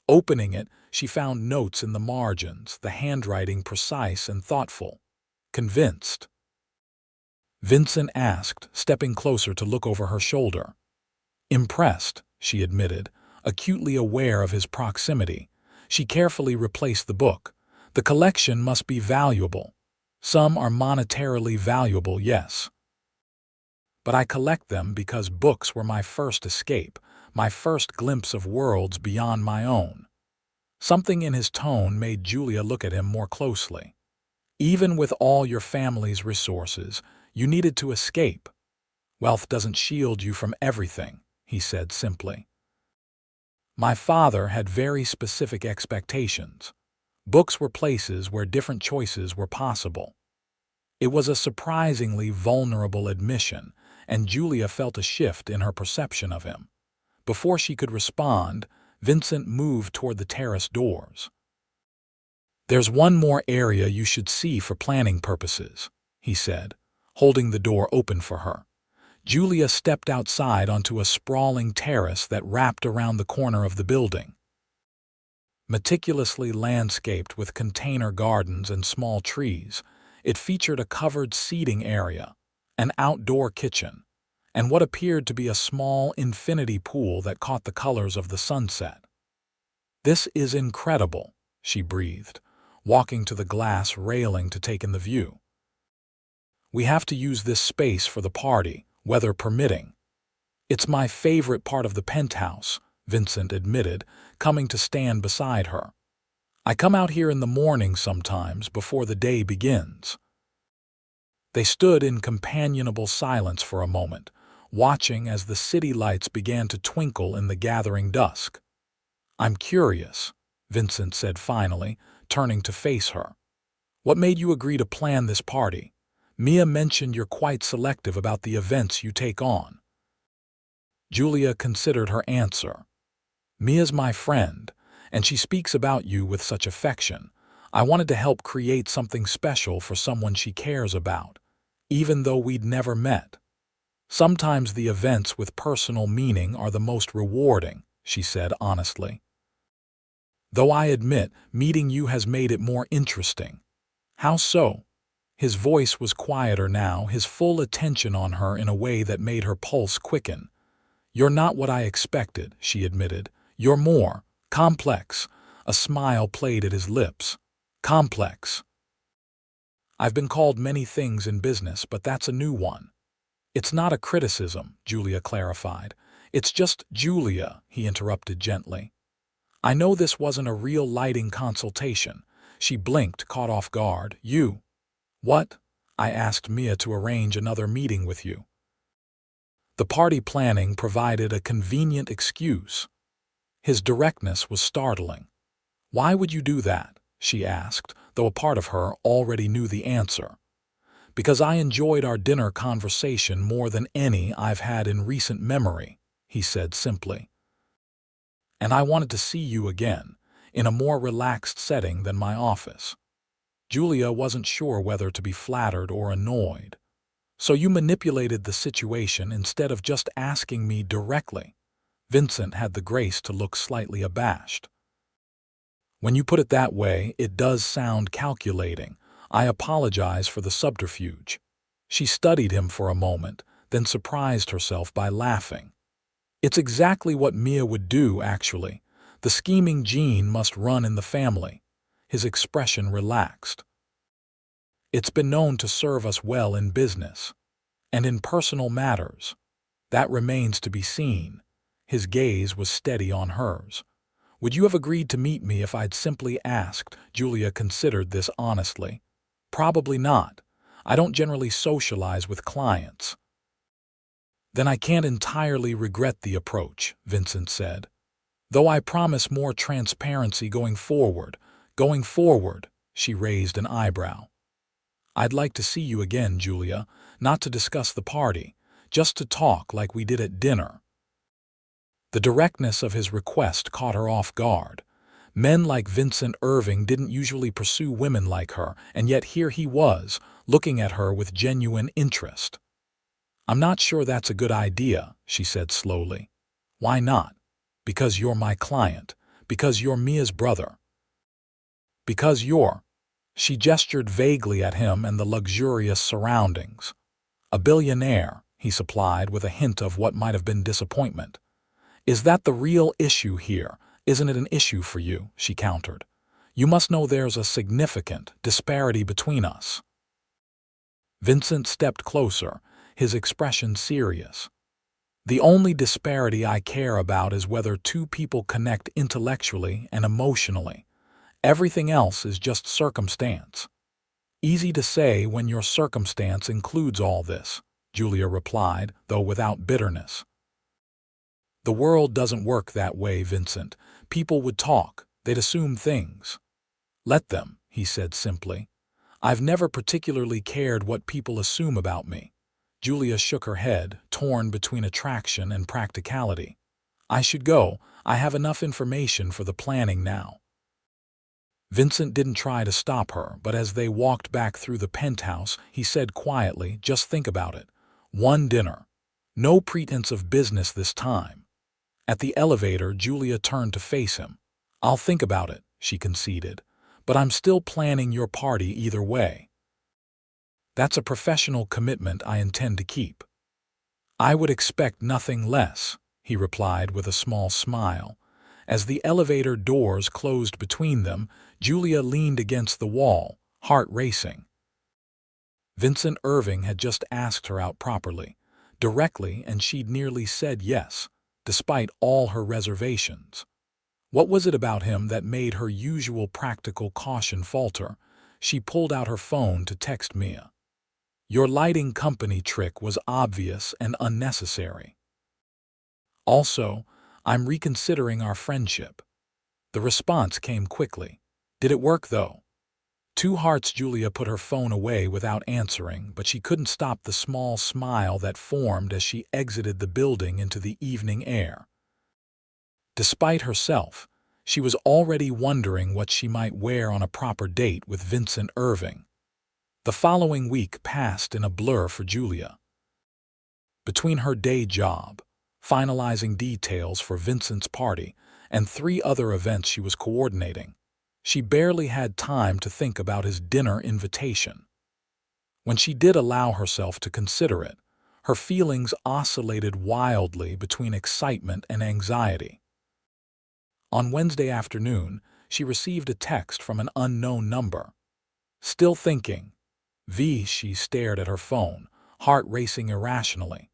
Opening it, she found notes in the margins, the handwriting precise and thoughtful. "Convinced?" Vincent asked, stepping closer to look over her shoulder. "Impressed," she admitted, acutely aware of his proximity. She carefully replaced the book. "The collection must be valuable. Some are monetarily valuable, yes. But I collect them because books were my first escape, my first glimpse of worlds beyond my own." Something in his tone made Julia look at him more closely. "Even with all your family's resources, you needed to escape. Wealth doesn't shield you from everything," he said simply. "My father had very specific expectations. Books were places where different choices were possible." It was a surprisingly vulnerable admission, and Julia felt a shift in her perception of him. Before she could respond, Vincent moved toward the terrace doors. "There's one more area you should see for planning purposes," he said, holding the door open for her. Julia stepped outside onto a sprawling terrace that wrapped around the corner of the building. Meticulously landscaped with container gardens and small trees, it featured a covered seating area, an outdoor kitchen, and what appeared to be a small infinity pool that caught the colors of the sunset. "This is incredible," she breathed, walking to the glass railing to take in the view. "We have to use this space for the party, weather permitting." "It's my favorite part of the penthouse," Vincent admitted, coming to stand beside her. "I come out here in the morning sometimes before the day begins." They stood in companionable silence for a moment, watching as the city lights began to twinkle in the gathering dusk. "I'm curious," Vincent said finally, turning to face her. "What made you agree to plan this party? Mia mentioned you're quite selective about the events you take on." Julia considered her answer. "Mia's my friend, and she speaks about you with such affection. I wanted to help create something special for someone she cares about, even though we'd never met. Sometimes the events with personal meaning are the most rewarding," she said honestly. "Though I admit, meeting you has made it more interesting." "How so?" His voice was quieter now, his full attention on her in a way that made her pulse quicken. "You're not what I expected," she admitted. "You're more complex." A smile played at his lips. "Complex." "I've been called many things in business, but that's a new one." "It's not a criticism," Julia clarified. "It's just—" "Julia," he interrupted gently. "I know this wasn't a real lighting consultation." She blinked, caught off guard. "You—" "What?" "I asked Mia to arrange another meeting with you." The party planning provided a convenient excuse. His directness was startling. "Why would you do that?" she asked, though a part of her already knew the answer. "Because I enjoyed our dinner conversation more than any I've had in recent memory," he said simply. "And I wanted to see you again, in a more relaxed setting than my office." Julia wasn't sure whether to be flattered or annoyed. "So you manipulated the situation instead of just asking me directly." Vincent had the grace to look slightly abashed. When you put it that way, it does sound calculating. I apologize for the subterfuge. She studied him for a moment, then surprised herself by laughing. It's exactly what Mia would do, actually. The scheming gene must run in the family. His expression relaxed. It's been known to serve us well in business. And in personal matters. That remains to be seen. His gaze was steady on hers. Would you have agreed to meet me if I'd simply asked? Julia considered this honestly. Probably not. I don't generally socialize with clients. Then I can't entirely regret the approach, Vincent said. Though I promise more transparency going forward. Going forward, she raised an eyebrow. I'd like to see you again, Julia, not to discuss the party, just to talk like we did at dinner. The directness of his request caught her off guard. Men like Vincent Irving didn't usually pursue women like her, and yet here he was, looking at her with genuine interest. I'm not sure that's a good idea, she said slowly. Why not? Because you're my client. Because you're Mia's brother. Because you're... She gestured vaguely at him and the luxurious surroundings. A billionaire, he supplied with a hint of what might have been disappointment. Is that the real issue here? Isn't it an issue for you? She countered. You must know there's a significant disparity between us. Vincent stepped closer, his expression serious. The only disparity I care about is whether two people connect intellectually and emotionally. Everything else is just circumstance. Easy to say when your circumstance includes all this, Julia replied, though without bitterness. The world doesn't work that way, Vincent. People would talk, they'd assume things. Let them, he said simply. I've never particularly cared what people assume about me. Julia shook her head, torn between attraction and practicality. I should go. I have enough information for the planning now. Vincent didn't try to stop her, but as they walked back through the penthouse, he said quietly, just think about it. One dinner. No pretense of business this time. At the elevator, Julia turned to face him. I'll think about it, she conceded, but I'm still planning your party either way. That's a professional commitment I intend to keep. I would expect nothing less, he replied with a small smile. As the elevator doors closed between them, Julia leaned against the wall, heart racing. Vincent Irving had just asked her out properly, directly, and she'd nearly said yes, despite all her reservations. What was it about him that made her usual practical caution falter? She pulled out her phone to text Mia. Your lighting company trick was obvious and unnecessary. Also, I'm reconsidering our friendship. The response came quickly. Did it work, though? Two hearts. Julia put her phone away without answering, but she couldn't stop the small smile that formed as she exited the building into the evening air. Despite herself, she was already wondering what she might wear on a proper date with Vincent Irving. The following week passed in a blur for Julia. Between her day job, finalizing details for Vincent's party, and 3 other events she was coordinating, she barely had time to think about his dinner invitation. When she did allow herself to consider it, her feelings oscillated wildly between excitement and anxiety. On Wednesday afternoon, she received a text from an unknown number. Still thinking. She stared at her phone, heart racing irrationally.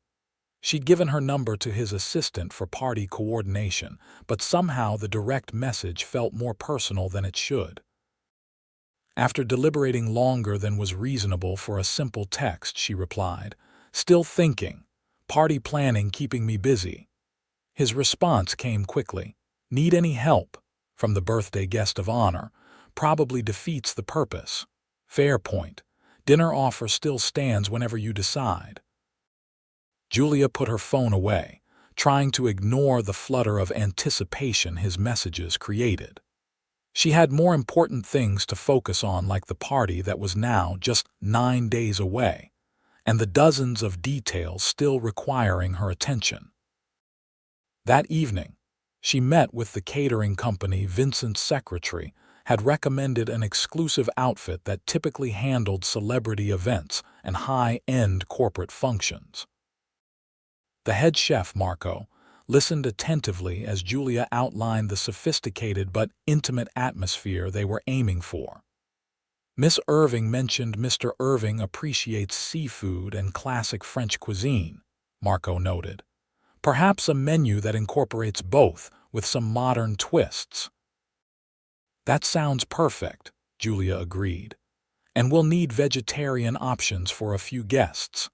She'd given her number to his assistant for party coordination, but somehow the direct message felt more personal than it should. After deliberating longer than was reasonable for a simple text, she replied, Still thinking. Party planning keeping me busy. His response came quickly. Need any help? From the birthday guest of honor. Probably defeats the purpose. Fair point. Dinner offer still stands whenever you decide. Julia put her phone away, trying to ignore the flutter of anticipation his messages created. She had more important things to focus on, like the party that was now just 9 days away, and the dozens of details still requiring her attention. That evening, She met with the catering company. Vincent's secretary had recommended an exclusive outfit that typically handled celebrity events and high-end corporate functions. The head chef, Marco, listened attentively as Julia outlined the sophisticated but intimate atmosphere they were aiming for. Miss Irving mentioned Mr. Irving appreciates seafood and classic French cuisine, Marco noted. Perhaps a menu that incorporates both, with some modern twists. That sounds perfect, Julia agreed. And we'll need vegetarian options for a few guests.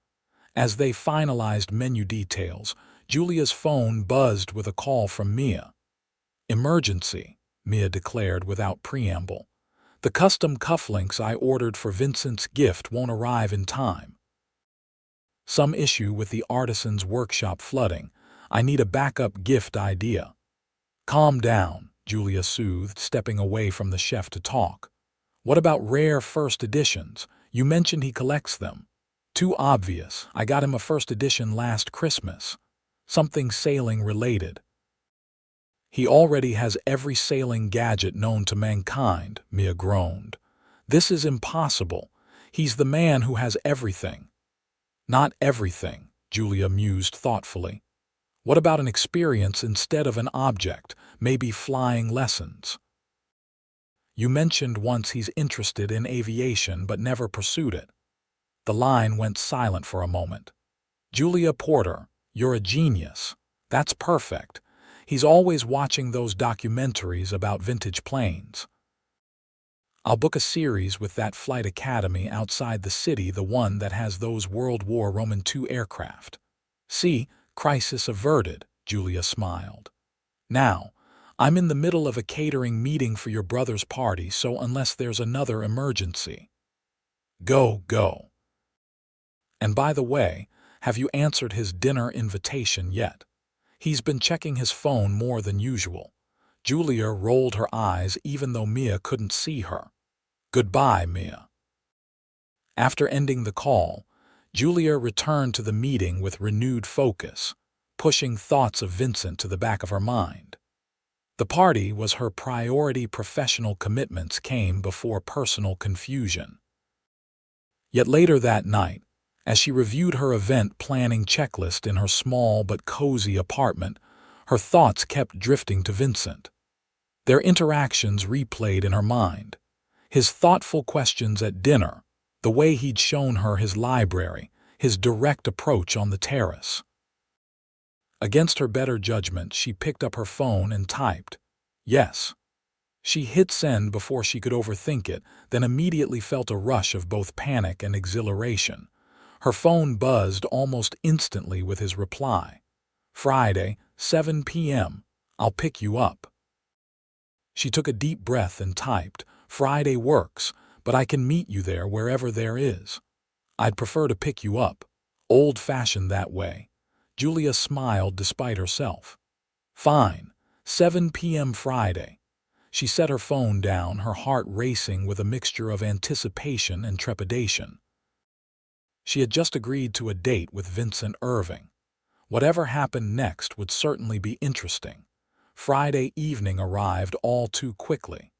As they finalized menu details, Julia's phone buzzed with a call from Mia. Emergency, Mia declared without preamble. The custom cufflinks I ordered for Vincent's gift won't arrive in time. Some issue with the artisan's workshop flooding. I need a backup gift idea. Calm down, Julia soothed, stepping away from the chef to talk. What about rare first editions? You mentioned he collects them. Too obvious. I got him a first edition last Christmas. Something sailing related. He already has every sailing gadget known to mankind, Mia groaned. This is impossible. He's the man who has everything. Not everything, Julia mused thoughtfully. What about an experience instead of an object, maybe flying lessons? You mentioned once he's interested in aviation but never pursued it. The line went silent for a moment. Julia Porter, you're a genius. That's perfect. He's always watching those documentaries about vintage planes. I'll book a series with that flight academy outside the city, the one that has those World War II aircraft. See, crisis averted, Julia smiled. Now, I'm in the middle of a catering meeting for your brother's party, so unless there's another emergency. Go. And by the way, have you answered his dinner invitation yet? He's been checking his phone more than usual. Julia rolled her eyes even though Mia couldn't see her. Goodbye, Mia. After ending the call, Julia returned to the meeting with renewed focus, pushing thoughts of Vincent to the back of her mind. The party was her priority. Professional commitments came before personal confusion. Yet later that night, as she reviewed her event planning checklist in her small but cozy apartment, her thoughts kept drifting to Vincent. Their interactions replayed in her mind. His thoughtful questions at dinner, the way he'd shown her his library, his direct approach on the terrace. Against her better judgment, she picked up her phone and typed, "Yes." She hit send before she could overthink it, then immediately felt a rush of both panic and exhilaration. Her phone buzzed almost instantly with his reply. Friday, 7 p.m. I'll pick you up. She took a deep breath and typed, Friday works, but I can meet you there wherever there is. I'd prefer to pick you up. Old-fashioned that way. Julia smiled despite herself. Fine, 7 p.m. Friday. She set her phone down, her heart racing with a mixture of anticipation and trepidation. She had just agreed to a date with Vincent Irving. Whatever happened next would certainly be interesting. Friday evening arrived all too quickly.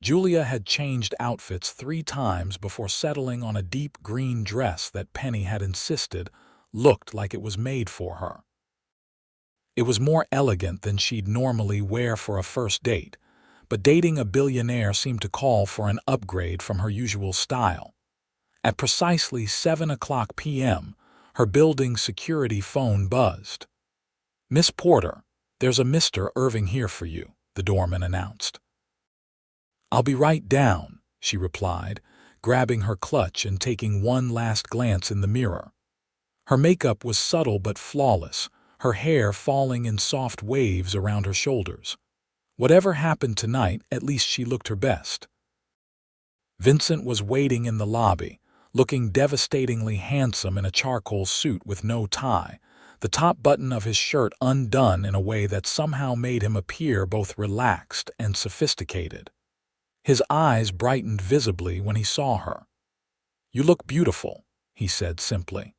Julia had changed outfits 3 times before settling on a deep green dress that Penny had insisted looked like it was made for her. It was more elegant than she'd normally wear for a first date, but dating a billionaire seemed to call for an upgrade from her usual style. At precisely 7 o'clock p.m., her building's security phone buzzed. "Miss Porter, there's a Mr. Irving here for you," the doorman announced. "I'll be right down," she replied, grabbing her clutch and taking one last glance in the mirror. Her makeup was subtle but flawless, her hair falling in soft waves around her shoulders. Whatever happened tonight, at least she looked her best. Vincent was waiting in the lobby, looking devastatingly handsome in a charcoal suit with no tie, the top button of his shirt undone in a way that somehow made him appear both relaxed and sophisticated. His eyes brightened visibly when he saw her. "You look beautiful," he said simply.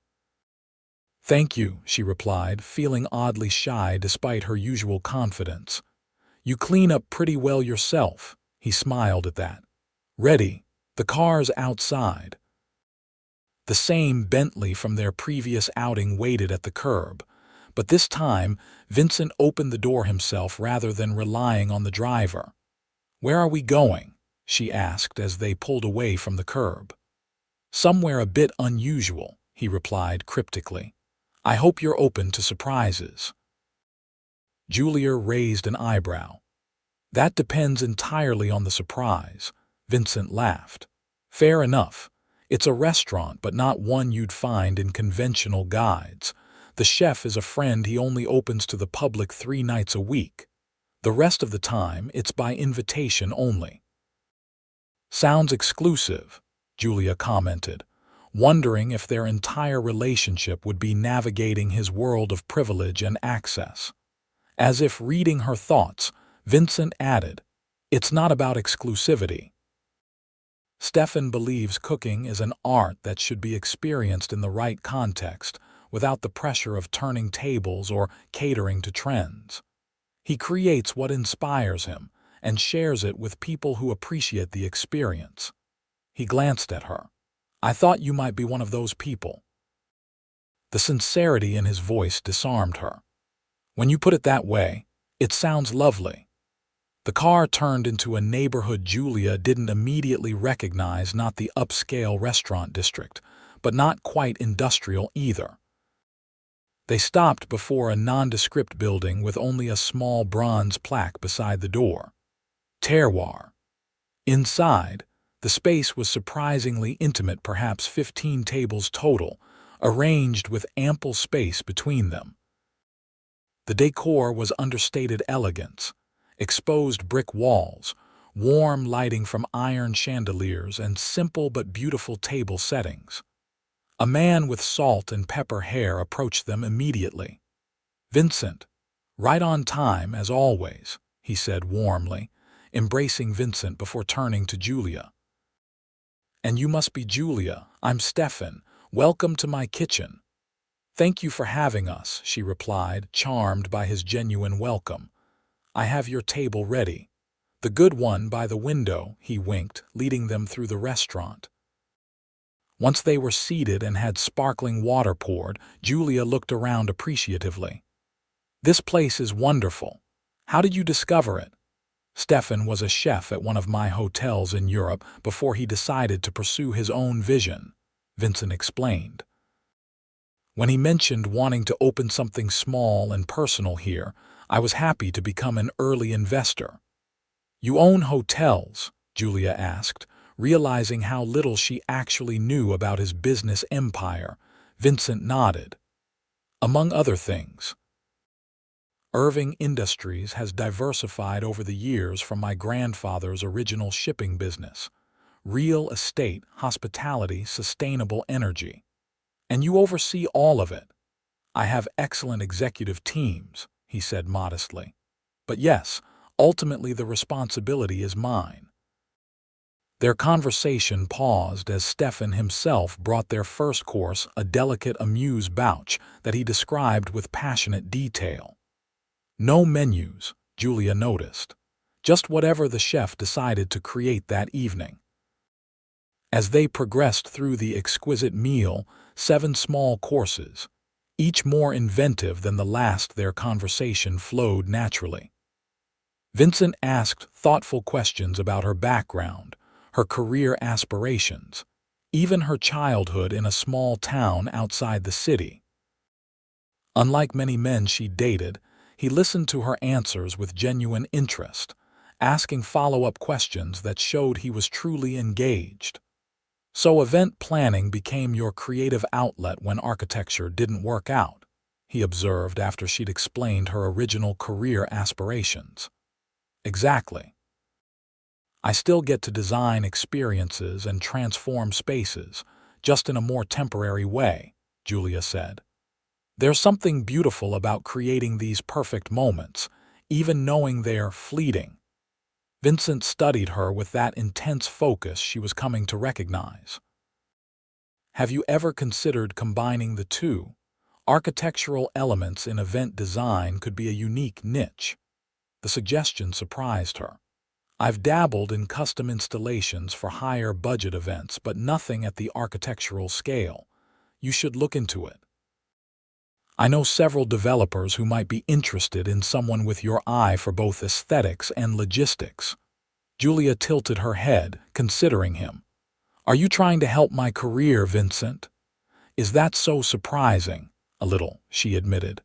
Thank you, she replied, feeling oddly shy despite her usual confidence. You clean up pretty well yourself. He smiled at that. Ready. The car's outside. The same Bentley from their previous outing waited at the curb, but this time Vincent opened the door himself rather than relying on the driver. Where are we going? She asked as they pulled away from the curb. Somewhere a bit unusual, he replied cryptically. I hope you're open to surprises. Julia raised an eyebrow. That depends entirely on the surprise. Vincent laughed. Fair enough. It's a restaurant, but not one you'd find in conventional guides. The chef is a friend he only opens to the public 3 nights a week. The rest of the time, it's by invitation only. Sounds exclusive, Julia commented, wondering if their entire relationship would be navigating his world of privilege and access. As if reading her thoughts, Vincent added, It's not about exclusivity. Stefan believes cooking is an art that should be experienced in the right context, without the pressure of turning tables or catering to trends. He creates what inspires him and shares it with people who appreciate the experience. He glanced at her. I thought you might be one of those people. The sincerity in his voice disarmed her. When you put it that way, it sounds lovely. The car turned into a neighborhood Julia didn't immediately recognize, not the upscale restaurant district, but not quite industrial either. They stopped before a nondescript building with only a small bronze plaque beside the door. Terroir. Inside, the space was surprisingly intimate, perhaps 15 tables total, arranged with ample space between them. The decor was understated elegance. Exposed brick walls, warm lighting from iron chandeliers, and simple but beautiful table settings. A man with salt and pepper hair approached them immediately. Vincent, right on time as always, he said warmly, embracing Vincent before turning to Julia. And you must be Julia. I'm Stefan. Welcome to my kitchen. Thank you for having us, she replied, charmed by his genuine welcome. I have your table ready. The good one by the window, he winked, leading them through the restaurant. Once they were seated and had sparkling water poured, Julia looked around appreciatively. This place is wonderful. How did you discover it? Stefan was a chef at one of my hotels in Europe before he decided to pursue his own vision, Vincent explained. When he mentioned wanting to open something small and personal here, I was happy to become an early investor. You own hotels? Julia asked, realizing how little she actually knew about his business empire. Vincent nodded. Among other things. Irving Industries has diversified over the years from my grandfather's original shipping business. Real estate, hospitality, sustainable energy. And you oversee all of it. I have excellent executive teams, he said modestly. But yes, ultimately the responsibility is mine. Their conversation paused as Stefan himself brought their first course, a delicate amuse-bouche that he described with passionate detail. No menus, Julia noticed. Just whatever the chef decided to create that evening. As they progressed through the exquisite meal, 7 small courses, each more inventive than the last, their conversation flowed naturally. Vincent asked thoughtful questions about her background, her career aspirations, even her childhood in a small town outside the city. Unlike many men she dated, he listened to her answers with genuine interest, asking follow-up questions that showed he was truly engaged. So event planning became your creative outlet when architecture didn't work out, he observed after she'd explained her original career aspirations. Exactly. I still get to design experiences and transform spaces, just in a more temporary way, Julia said. There's something beautiful about creating these perfect moments, even knowing they're fleeting. Vincent studied her with that intense focus she was coming to recognize. Have you ever considered combining the two? Architectural elements in event design could be a unique niche. The suggestion surprised her. I've dabbled in custom installations for higher budget events, but nothing at the architectural scale. You should look into it. I know several developers who might be interested in someone with your eye for both aesthetics and logistics. Julia tilted her head, considering him. Are you trying to help my career, Vincent? Is that so surprising? A little, she admitted.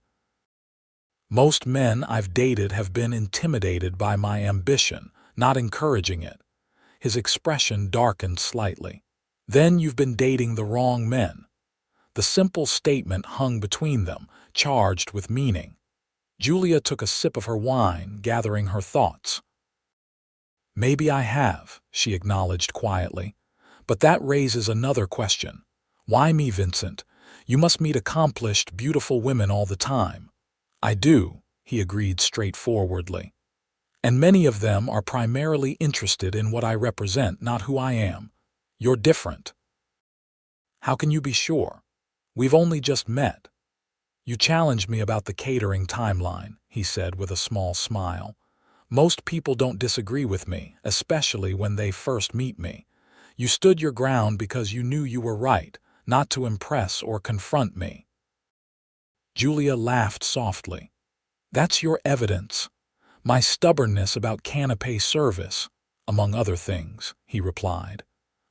Most men I've dated have been intimidated by my ambition, not encouraging it. His expression darkened slightly. Then you've been dating the wrong men. The simple statement hung between them, charged with meaning. Julia took a sip of her wine, gathering her thoughts. Maybe I have, she acknowledged quietly. But that raises another question. Why me, Vincent? You must meet accomplished, beautiful women all the time. I do, he agreed straightforwardly. And many of them are primarily interested in what I represent, not who I am. You're different. How can you be sure? We've only just met. You challenged me about the catering timeline, he said with a small smile. Most people don't disagree with me, especially when they first meet me. You stood your ground because you knew you were right, not to impress or confront me. Julia laughed softly. That's your evidence. My stubbornness about canapé service, among other things, he replied.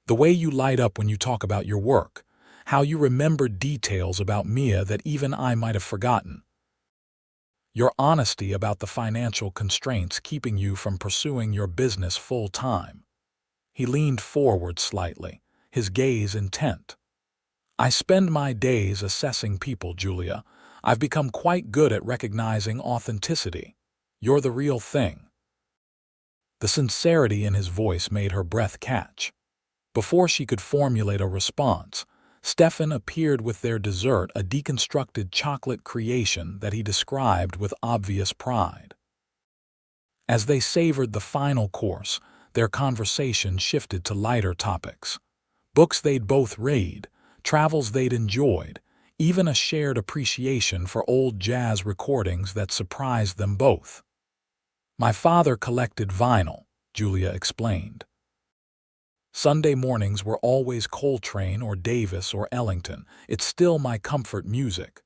The way you light up when you talk about your work. How you remember details about Mia that even I might have forgotten. Your honesty about the financial constraints keeping you from pursuing your business full-time. He leaned forward slightly, his gaze intent. I spend my days assessing people, Julia. I've become quite good at recognizing authenticity. You're the real thing. The sincerity in his voice made her breath catch. Before she could formulate a response, Stefan appeared with their dessert, a deconstructed chocolate creation that he described with obvious pride. As they savored the final course, their conversation shifted to lighter topics. Books they'd both read, travels they'd enjoyed, even a shared appreciation for old jazz recordings that surprised them both. My father collected vinyl, Julia explained. Sunday mornings were always Coltrane or Davis or Ellington. It's still my comfort music.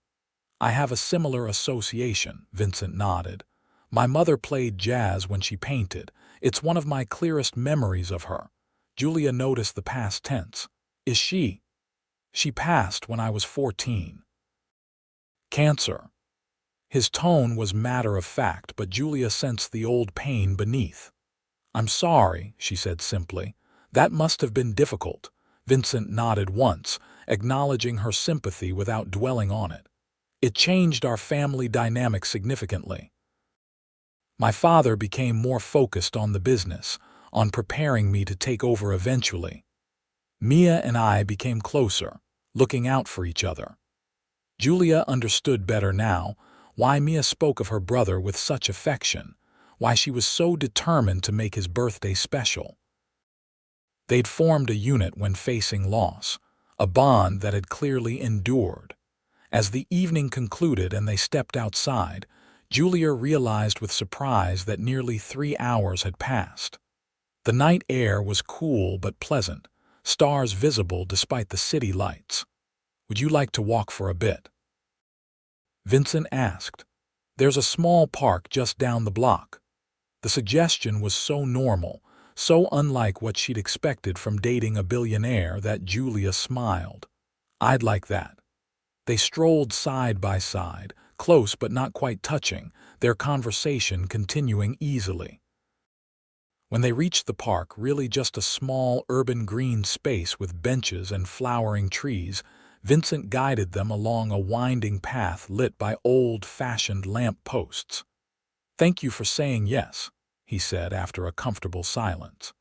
I have a similar association, Vincent nodded. My mother played jazz when she painted. It's one of my clearest memories of her. Julia noticed the past tense. Is she? She passed when I was 14. Cancer. His tone was matter-of-fact, but Julia sensed the old pain beneath. I'm sorry, she said simply. That must have been difficult. Vincent nodded once, acknowledging her sympathy without dwelling on it. It changed our family dynamic significantly. My father became more focused on the business, on preparing me to take over eventually. Mia and I became closer, looking out for each other. Julia understood better now why Mia spoke of her brother with such affection, why she was so determined to make his birthday special. They'd formed a unit when facing loss, a bond that had clearly endured. As the evening concluded and they stepped outside, Julia realized with surprise that nearly 3 hours had passed. The night air was cool but pleasant, stars visible despite the city lights. Would you like to walk for a bit? Vincent asked. There's a small park just down the block. The suggestion was so normal, so unlike what she'd expected from dating a billionaire that Julia smiled. I'd like that. They strolled side by side, close but not quite touching, their conversation continuing easily. When they reached the park, really just a small urban green space with benches and flowering trees, Vincent guided them along a winding path lit by old-fashioned lamp posts. Thank you for saying yes, he said after a comfortable silence.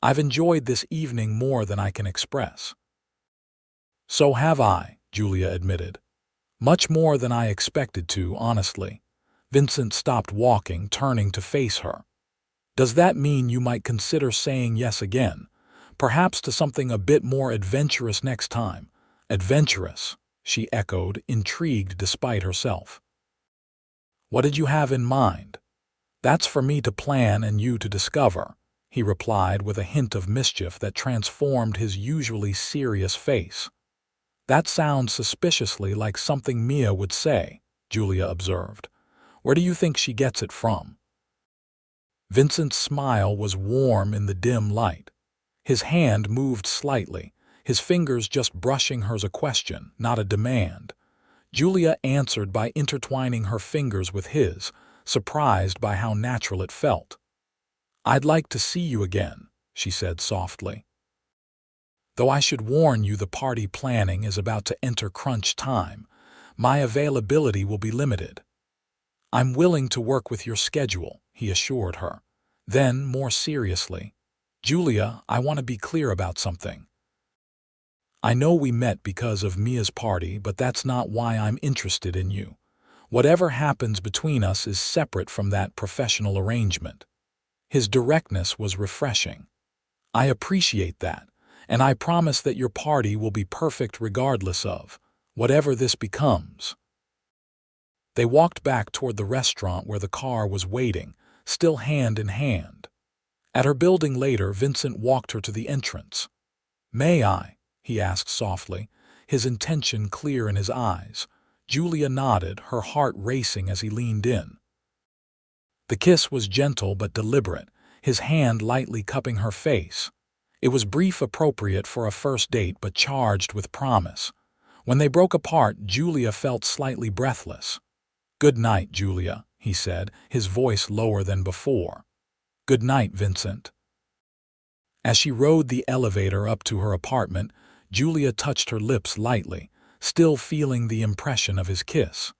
I've enjoyed this evening more than I can express. So have I, Julia admitted. Much more than I expected to, honestly. Vincent stopped walking, turning to face her. Does that mean you might consider saying yes again? Perhaps to something a bit more adventurous next time? Adventurous, she echoed, intrigued despite herself. What did you have in mind? That's for me to plan and you to discover, he replied with a hint of mischief that transformed his usually serious face. That sounds suspiciously like something Mia would say, Julia observed. Where do you think she gets it from? Vincent's smile was warm in the dim light. His hand moved slightly, his fingers just brushing hers a question, not a demand. Julia answered by intertwining her fingers with his, surprised by how natural it felt. I'd like to see you again, she said softly. Though I should warn you the party planning is about to enter crunch time, my availability will be limited. I'm willing to work with your schedule, he assured her. Then, more seriously, Julia, I want to be clear about something. I know we met because of Mia's party, but that's not why I'm interested in you. Whatever happens between us is separate from that professional arrangement. His directness was refreshing. I appreciate that, and I promise that your party will be perfect regardless of whatever this becomes. They walked back toward the restaurant where the car was waiting, still hand in hand. At her building later, Vincent walked her to the entrance. May I? He asked softly, his intention clear in his eyes. Julia nodded, her heart racing as he leaned in. The kiss was gentle but deliberate, his hand lightly cupping her face. It was brief, appropriate for a first date, but charged with promise. When they broke apart, Julia felt slightly breathless. Good night, Julia, he said, his voice lower than before. Good night, Vincent. As she rode the elevator up to her apartment, Julia touched her lips lightly, still feeling the impression of his kiss.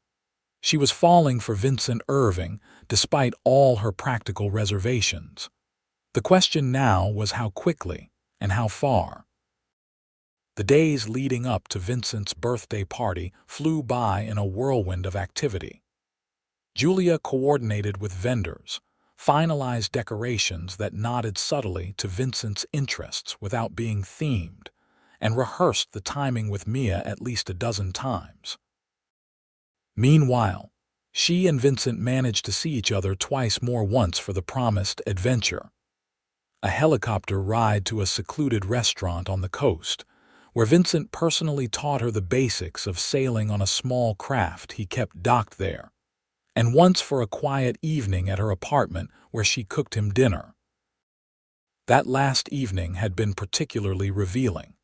She was falling for Vincent Irving, despite all her practical reservations. The question now was how quickly and how far. The days leading up to Vincent's birthday party flew by in a whirlwind of activity. Julia coordinated with vendors, finalized decorations that nodded subtly to Vincent's interests without being themed, and rehearsed the timing with Mia at least a dozen times. Meanwhile, she and Vincent managed to see each other twice more, once for the promised adventure. A helicopter ride to a secluded restaurant on the coast, where Vincent personally taught her the basics of sailing on a small craft he kept docked there, and once for a quiet evening at her apartment where she cooked him dinner. That last evening had been particularly revealing.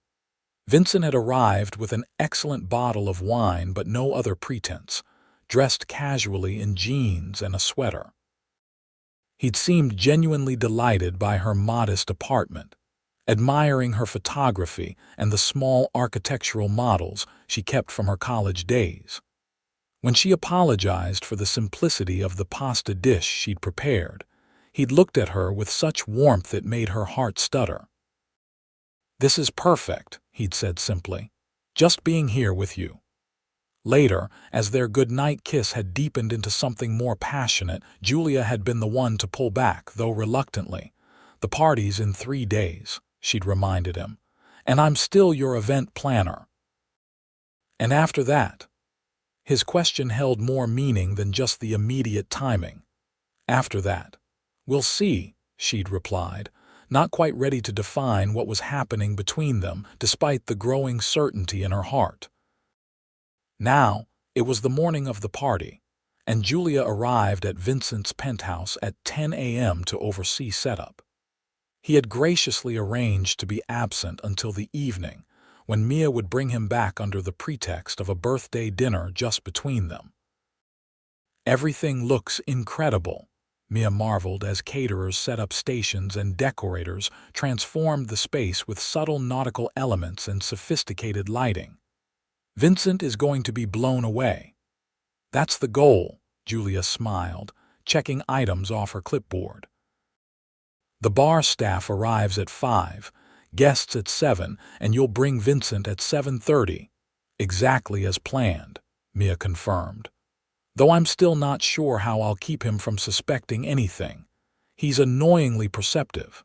Vincent had arrived with an excellent bottle of wine but no other pretense, dressed casually in jeans and a sweater. He'd seemed genuinely delighted by her modest apartment, admiring her photography and the small architectural models she kept from her college days. When she apologized for the simplicity of the pasta dish she'd prepared, he'd looked at her with such warmth it made her heart stutter. This is perfect, he'd said simply. Just being here with you. Later, as their goodnight kiss had deepened into something more passionate, Julia had been the one to pull back, though reluctantly. The party's in 3 days, she'd reminded him, and I'm still your event planner. And after that? His question held more meaning than just the immediate timing. After that? We'll see, she'd replied, not quite ready to define what was happening between them, despite the growing certainty in her heart. Now, it was the morning of the party, and Julia arrived at Vincent's penthouse at 10 a.m. to oversee setup. He had graciously arranged to be absent until the evening, when Mia would bring him back under the pretext of a birthday dinner just between them. Everything looks incredible, Mia marveled as caterers set up stations and decorators transformed the space with subtle nautical elements and sophisticated lighting. Vincent is going to be blown away. That's the goal, Julia smiled, checking items off her clipboard. The bar staff arrives at 5, guests at 7, and you'll bring Vincent at 7:30. Exactly as planned, Mia confirmed. Though I'm still not sure how I'll keep him from suspecting anything. He's annoyingly perceptive.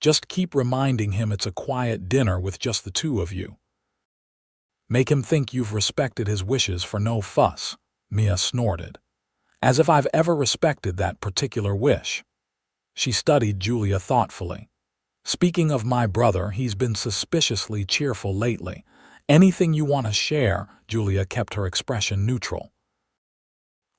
Just keep reminding him it's a quiet dinner with just the two of you. Make him think you've respected his wishes for no fuss, Mia snorted. As if I've ever respected that particular wish. She studied Julia thoughtfully. Speaking of my brother, he's been suspiciously cheerful lately. Anything you want to share? Julia kept her expression neutral.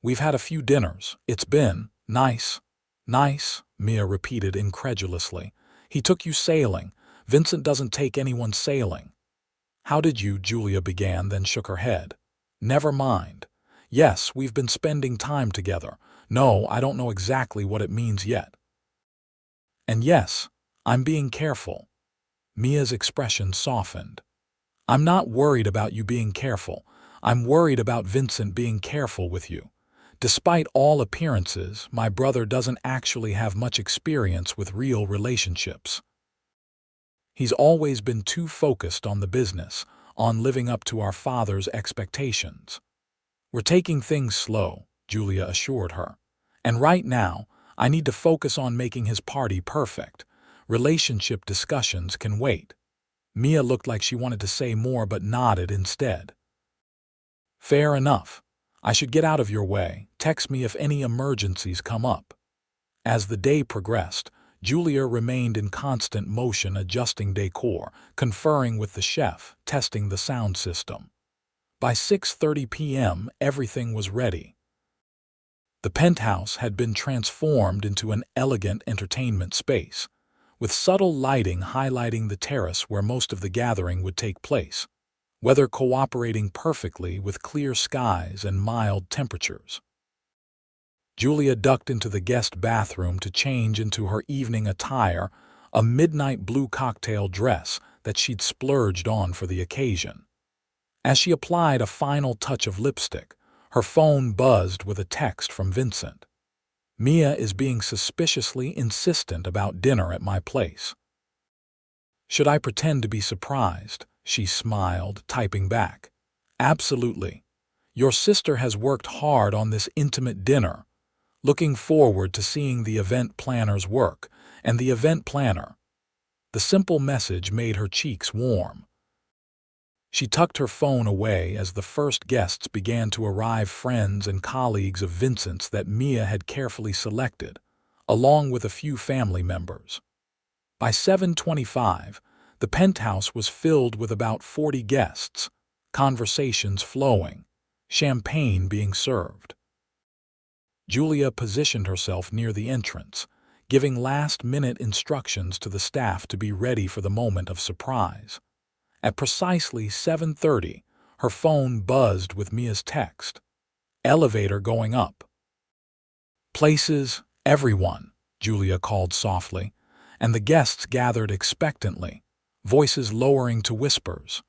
We've had a few dinners. It's been nice. Nice, Mia repeated incredulously. He took you sailing. Vincent doesn't take anyone sailing. How did you? Julia began, then shook her head. Never mind. Yes, we've been spending time together. No, I don't know exactly what it means yet. And yes, I'm being careful. Mia's expression softened. I'm not worried about you being careful. I'm worried about Vincent being careful with you. Despite all appearances, my brother doesn't actually have much experience with real relationships. He's always been too focused on the business, on living up to our father's expectations. We're taking things slow, Julia assured her. And right now, I need to focus on making his party perfect. Relationship discussions can wait. Mia looked like she wanted to say more but nodded instead. Fair enough. I should get out of your way. Text me if any emergencies come up. As the day progressed, Julia remained in constant motion, adjusting decor, conferring with the chef, testing the sound system. By 6:30 p.m., everything was ready. The penthouse had been transformed into an elegant entertainment space, with subtle lighting highlighting the terrace where most of the gathering would take place, weather cooperating perfectly with clear skies and mild temperatures. Julia ducked into the guest bathroom to change into her evening attire, a midnight blue cocktail dress that she'd splurged on for the occasion. As she applied a final touch of lipstick, her phone buzzed with a text from Vincent. Mia is being suspiciously insistent about dinner at my place. Should I pretend to be surprised? She smiled, typing back. Absolutely. Your sister has worked hard on this intimate dinner. Looking forward to seeing the event planner's work, and the event planner. The simple message made her cheeks warm. She tucked her phone away as the first guests began to arrive, friends and colleagues of Vincent's that Mia had carefully selected, along with a few family members. By 7:25, the penthouse was filled with about 40 guests, conversations flowing, champagne being served. Julia positioned herself near the entrance, giving last-minute instructions to the staff to be ready for the moment of surprise. At precisely 7:30, her phone buzzed with Mia's text. Elevator going up. Places, everyone, Julia called softly, and the guests gathered expectantly, voices lowering to whispers.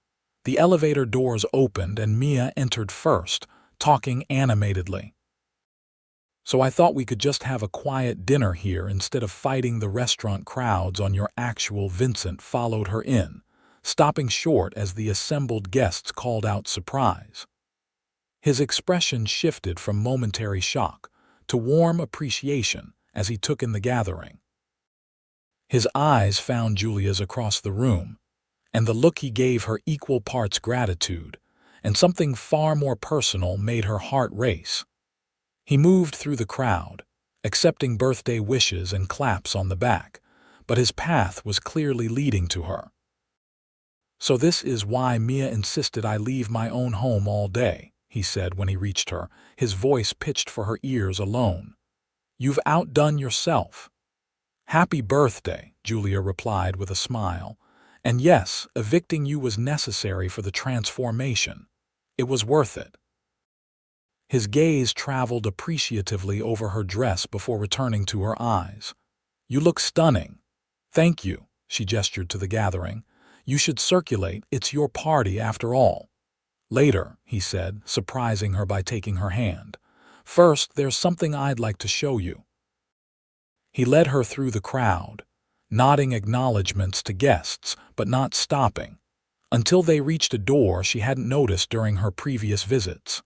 The elevator doors opened and Mia entered first, talking animatedly. So I thought we could just have a quiet dinner here instead of fighting the restaurant crowds on your actual. Vincent followed her in, stopping short as the assembled guests called out surprise. His expression shifted from momentary shock to warm appreciation as he took in the gathering. His eyes found Julia's across the room, and the look he gave her equal parts gratitude, and something far more personal made her heart race. He moved through the crowd, accepting birthday wishes and claps on the back, but his path was clearly leading to her. So this is why Mia insisted I leave my own home all day, he said when he reached her, his voice pitched for her ears alone. You've outdone yourself. Happy birthday, Julia replied with a smile. And yes, evicting you was necessary for the transformation. It was worth it. His gaze traveled appreciatively over her dress before returning to her eyes. You look stunning. Thank you, she gestured to the gathering. You should circulate, it's your party after all. Later, he said, surprising her by taking her hand. First, there's something I'd like to show you. He led her through the crowd, nodding acknowledgments to guests, but not stopping, until they reached a door she hadn't noticed during her previous visits.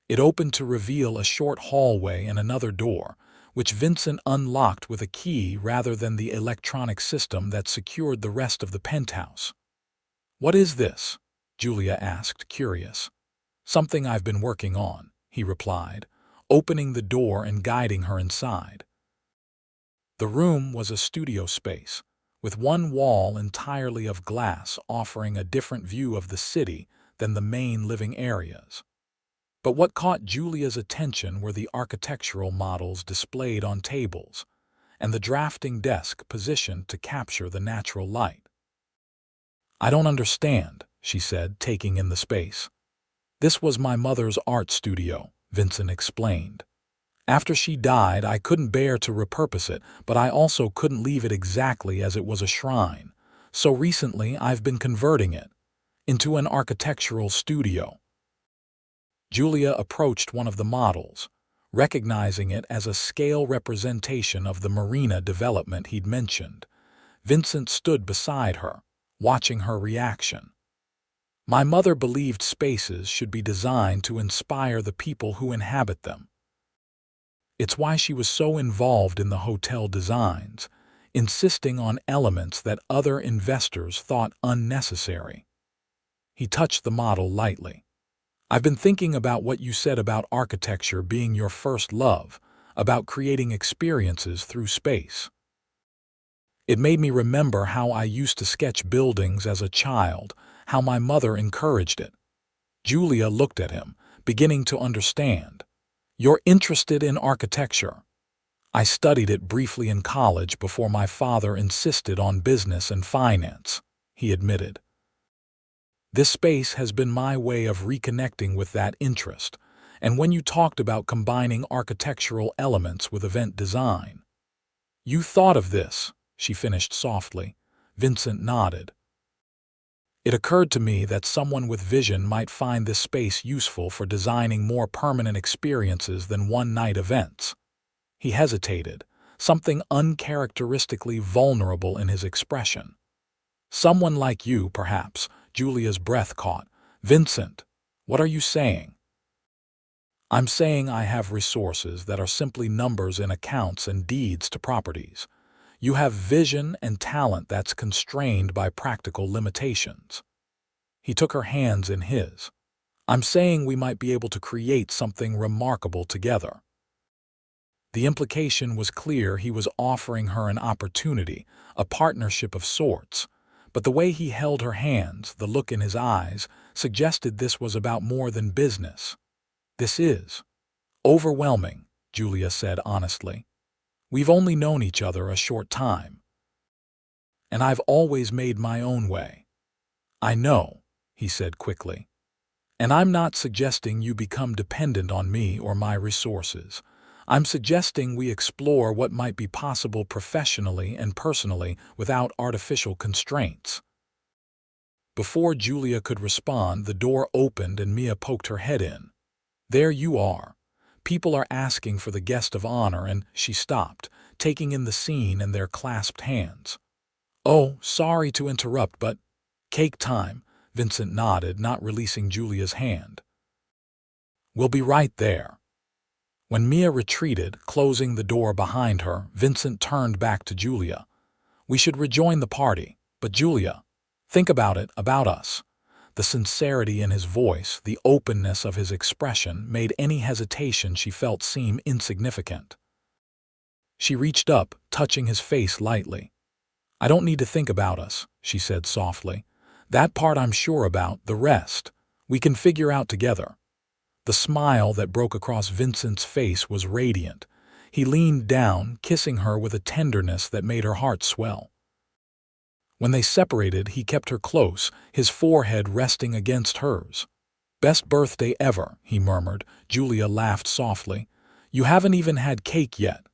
It opened to reveal a short hallway and another door, which Vincent unlocked with a key rather than the electronic system that secured the rest of the penthouse. What is this? Julia asked, curious. Something I've been working on, he replied, opening the door and guiding her inside. The room was a studio space, with one wall entirely of glass offering a different view of the city than the main living areas. But what caught Julia's attention were the architectural models displayed on tables, and the drafting desk positioned to capture the natural light. "I don't understand," she said, taking in the space. "This was my mother's art studio," Vincent explained. "After she died, I couldn't bear to repurpose it, but I also couldn't leave it exactly as it was a shrine. So recently, I've been converting it into an architectural studio." Julia approached one of the models, recognizing it as a scale representation of the marina development he'd mentioned. Vincent stood beside her, watching her reaction. "My mother believed spaces should be designed to inspire the people who inhabit them. It's why she was so involved in the hotel designs, insisting on elements that other investors thought unnecessary." He touched the model lightly. "I've been thinking about what you said about architecture being your first love, about creating experiences through space. It made me remember how I used to sketch buildings as a child, how my mother encouraged it." Julia looked at him, beginning to understand. "You're interested in architecture?" "I studied it briefly in college before my father insisted on business and finance," he admitted. "This space has been my way of reconnecting with that interest, and when you talked about combining architectural elements with event design." "You thought of this," she finished softly. Vincent nodded. "It occurred to me that someone with vision might find this space useful for designing more permanent experiences than one-night events." He hesitated, something uncharacteristically vulnerable in his expression. "Someone like you, perhaps." Julia's breath caught. "Vincent, what are you saying?" "I'm saying I have resources that are simply numbers in accounts and deeds to properties. You have vision and talent that's constrained by practical limitations." He took her hands in his. "I'm saying we might be able to create something remarkable together." The implication was clear. He was offering her an opportunity, a partnership of sorts. But the way he held her hands, the look in his eyes, suggested this was about more than business. "This is overwhelming," Julia said honestly. "We've only known each other a short time, and I've always made my own way." "I know," he said quickly. "And I'm not suggesting you become dependent on me or my resources. I'm suggesting we explore what might be possible professionally and personally without artificial constraints." Before Julia could respond, the door opened and Mia poked her head in. "There you are. People are asking for the guest of honor," and she stopped, taking in the scene and their clasped hands. "Oh, sorry to interrupt, but—" "Cake time," Vincent nodded, not releasing Julia's hand. "We'll be right there." When Mia retreated, closing the door behind her, Vincent turned back to Julia. "We should rejoin the party, but Julia, think about it, about us." The sincerity in his voice, the openness of his expression made any hesitation she felt seem insignificant. She reached up, touching his face lightly. "I don't need to think about us," she said softly. "That part I'm sure about, the rest we can figure out together." The smile that broke across Vincent's face was radiant. He leaned down, kissing her with a tenderness that made her heart swell. When they separated, he kept her close, his forehead resting against hers. "Best birthday ever," he murmured. Julia laughed softly. "You haven't even had cake yet."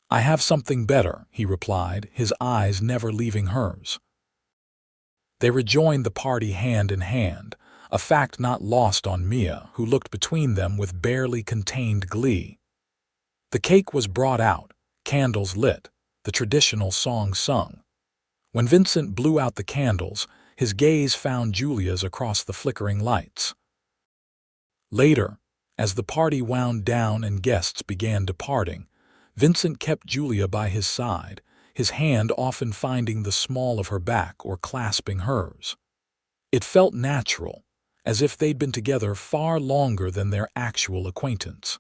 "I have something better," he replied, his eyes never leaving hers. They rejoined the party hand in hand, a fact not lost on Mia, who looked between them with barely contained glee. The cake was brought out, candles lit, the traditional song sung. When Vincent blew out the candles, his gaze found Julia's across the flickering lights. Later, as the party wound down and guests began departing, Vincent kept Julia by his side, his hand often finding the small of her back or clasping hers. It felt natural, as if they'd been together far longer than their actual acquaintance.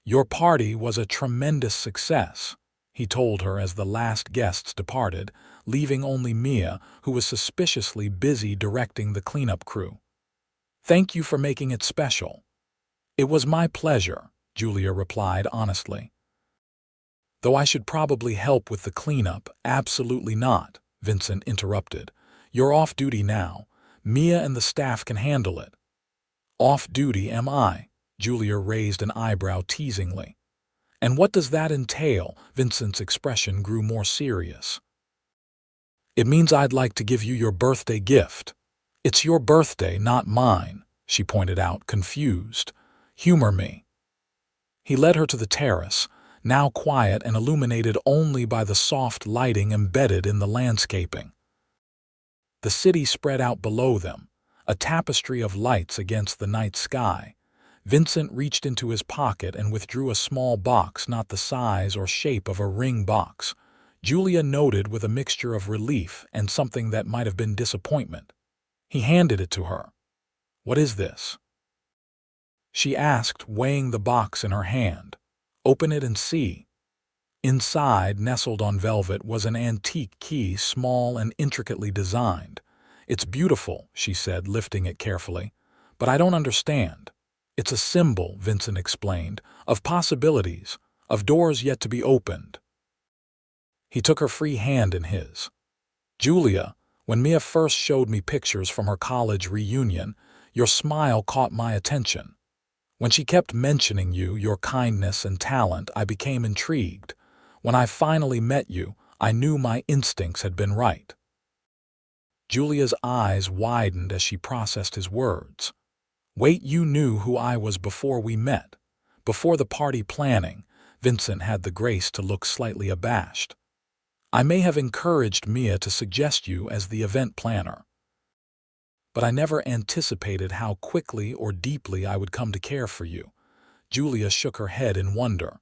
"Your party was a tremendous success," he told her as the last guests departed, leaving only Mia, who was suspiciously busy directing the cleanup crew. "Thank you for making it special." "It was my pleasure," Julia replied honestly. "Though I should probably help with the cleanup." "Absolutely not," Vincent interrupted. "You're off duty now. Mia and the staff can handle it." "Off duty, am I?" Julia raised an eyebrow teasingly. "And what does that entail?" Vincent's expression grew more serious. "It means I'd like to give you your birthday gift." "It's your birthday, not mine," she pointed out, confused. "Humor me." He led her to the terrace, now quiet and illuminated only by the soft lighting embedded in the landscaping. The city spread out below them, a tapestry of lights against the night sky. Vincent reached into his pocket and withdrew a small box not the size or shape of a ring box. Julia noted with a mixture of relief and something that might have been disappointment. He handed it to her. "What is this?" she asked, weighing the box in her hand. "Open it and see." Inside, nestled on velvet, was an antique key, small and intricately designed. "It's beautiful," she said, lifting it carefully. "But I don't understand." "It's a symbol," Vincent explained, "of possibilities, of doors yet to be opened." He took her free hand in his. "Julia, when Mia first showed me pictures from her college reunion, your smile caught my attention. When she kept mentioning you, your kindness and talent, I became intrigued. When I finally met you, I knew my instincts had been right." Julia's eyes widened as she processed his words. "Wait, you knew who I was before we met? Before the party planning?" Vincent had the grace to look slightly abashed. "I may have encouraged Mia to suggest you as the event planner, but I never anticipated how quickly or deeply I would come to care for you." Julia shook her head in wonder.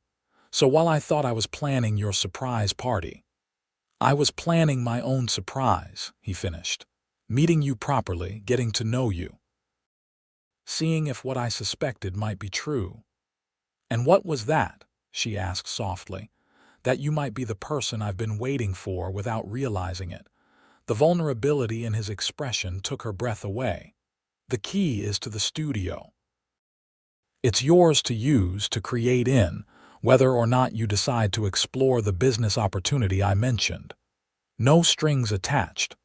"So while I thought I was planning your surprise party, I was planning my own surprise," he finished. "Meeting you properly, getting to know you, seeing if what I suspected might be true." "And what was that?" she asked softly. "That you might be the person I've been waiting for without realizing it." The vulnerability in his expression took her breath away. "The key is to the studio. It's yours to use, to create in, whether or not you decide to explore the business opportunity I mentioned. No strings attached."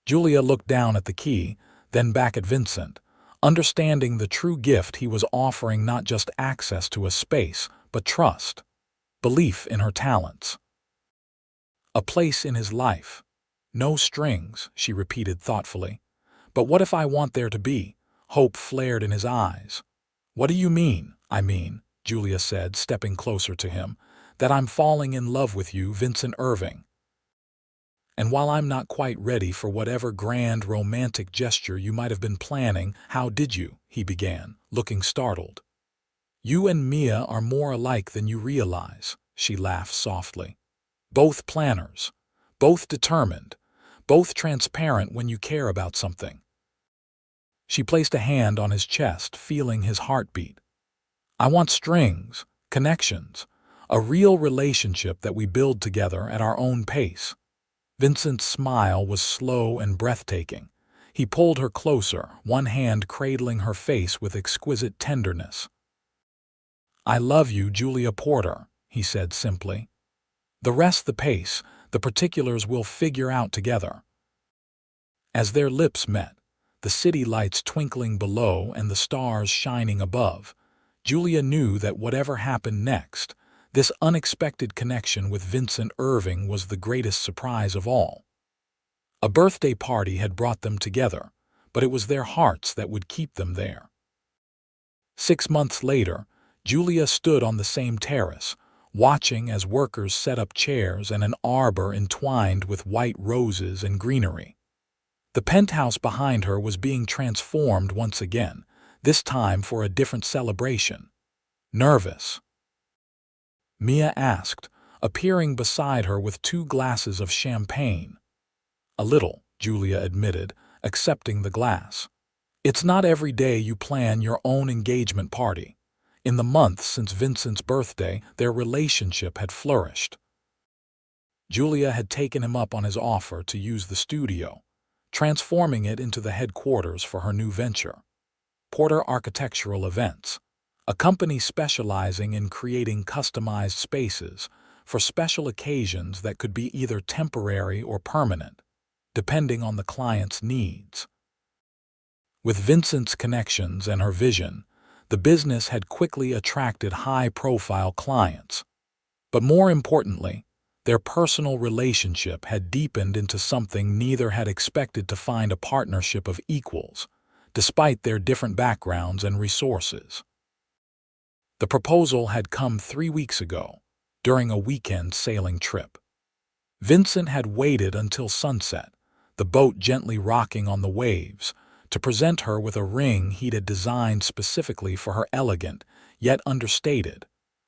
Julia looked down at the key, then back at Vincent, understanding the true gift he was offering: not just access to a space, but trust, belief in her talents, a place in his life. "No strings," she repeated thoughtfully. "But what if I want there to be?" Hope flared in his eyes. "What do you mean?" "I mean," Julia said, stepping closer to him, "that I'm falling in love with you, Vincent Irving. And while I'm not quite ready for whatever grand romantic gesture you might have been planning—" "How did you?" he began, looking startled. "You and Mia are more alike than you realize," she laughed softly. "Both planners, both determined, both transparent when you care about something." She placed a hand on his chest, feeling his heartbeat. "I want strings, connections, a real relationship that we build together at our own pace." Vincent's smile was slow and breathtaking. He pulled her closer, one hand cradling her face with exquisite tenderness. "I love you, Julia Porter," he said simply. "The rest, the pace, the particulars we'll figure out together." As their lips met, the city lights twinkling below and the stars shining above, Julia knew that whatever happened next, this unexpected connection with Vincent Irving was the greatest surprise of all. A birthday party had brought them together, but it was their hearts that would keep them there. 6 months later, Julia stood on the same terrace, watching as workers set up chairs and an arbor entwined with white roses and greenery. The penthouse behind her was being transformed once again, this time for a different celebration. "Nervous?" Mia asked, appearing beside her with 2 glasses of champagne. "A little," Julia admitted, accepting the glass. It's not every day you plan your own engagement party. In the month since Vincent's birthday, their relationship had flourished. Julia had taken him up on his offer to use the studio, transforming it into the headquarters for her new venture, Porter Architectural Events, a company specializing in creating customized spaces for special occasions that could be either temporary or permanent, depending on the client's needs. With Vincent's connections and her vision, the business had quickly attracted high-profile clients. But more importantly, their personal relationship had deepened into something neither had expected to find a partnership of equals, despite their different backgrounds and resources. The proposal had come 3 weeks ago, during a weekend sailing trip. Vincent had waited until sunset, the boat gently rocking on the waves, to present her with a ring he'd had designed specifically for her, elegant, yet understated,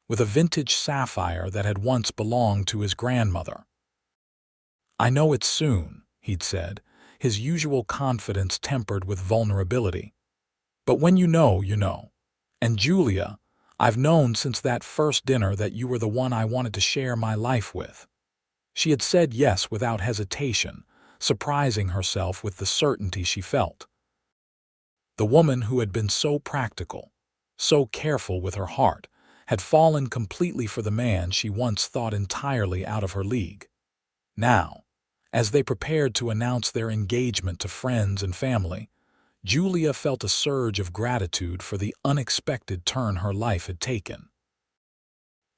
with a vintage sapphire that had once belonged to his grandmother. "I know it's soon," he'd said, his usual confidence tempered with vulnerability. "But when you know, you know. And Julia, I've known since that first dinner that you were the one I wanted to share my life with." She had said yes without hesitation, surprising herself with the certainty she felt. The woman who had been so practical, so careful with her heart, had fallen completely for the man she once thought entirely out of her league. Now, as they prepared to announce their engagement to friends and family, Julia felt a surge of gratitude for the unexpected turn her life had taken.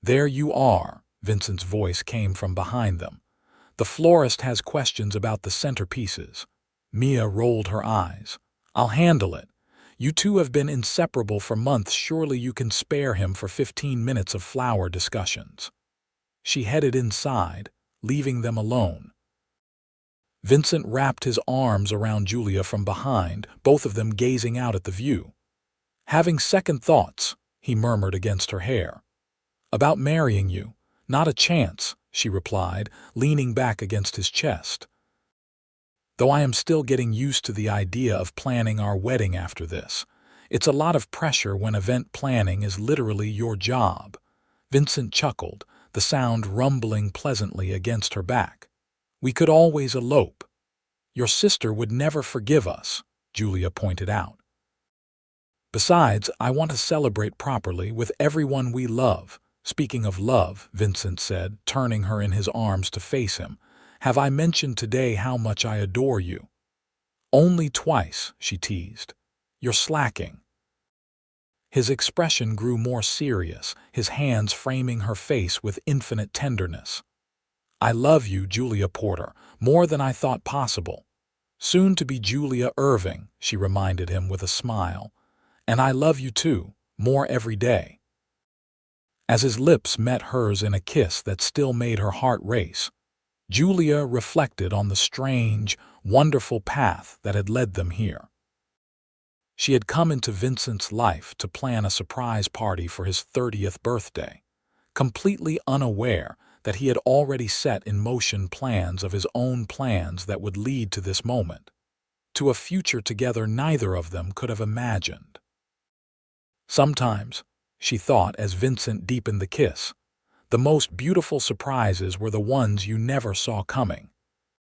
"There you are," Vincent's voice came from behind them. "The florist has questions about the centerpieces." Mia rolled her eyes. "I'll handle it. You two have been inseparable for months. Surely you can spare him for 15 minutes of flower discussions." She headed inside, leaving them alone. Vincent wrapped his arms around Julia from behind, both of them gazing out at the view. "Having second thoughts," he murmured against her hair. "About marrying you. Not a chance," she replied, leaning back against his chest. "Though I am still getting used to the idea of planning our wedding after this. It's a lot of pressure when event planning is literally your job." Vincent chuckled, the sound rumbling pleasantly against her back. "We could always elope." "Your sister would never forgive us," Julia pointed out. "Besides, I want to celebrate properly with everyone we love." "Speaking of love," Vincent said, turning her in his arms to face him, "have I mentioned today how much I adore you?" "Only twice," she teased. "You're slacking." His expression grew more serious, his hands framing her face with infinite tenderness. "I love you, Julia Porter, more than I thought possible." "Soon to be Julia Irving," she reminded him with a smile. "And I love you too, more every day." As his lips met hers in a kiss that still made her heart race, Julia reflected on the strange, wonderful path that had led them here. She had come into Vincent's life to plan a surprise party for his 30th birthday, completely unaware that he had already set in motion plans of his own plans that would lead to this moment, to a future together neither of them could have imagined. "Sometimes," she thought as Vincent deepened the kiss, "the most beautiful surprises were the ones you never saw coming."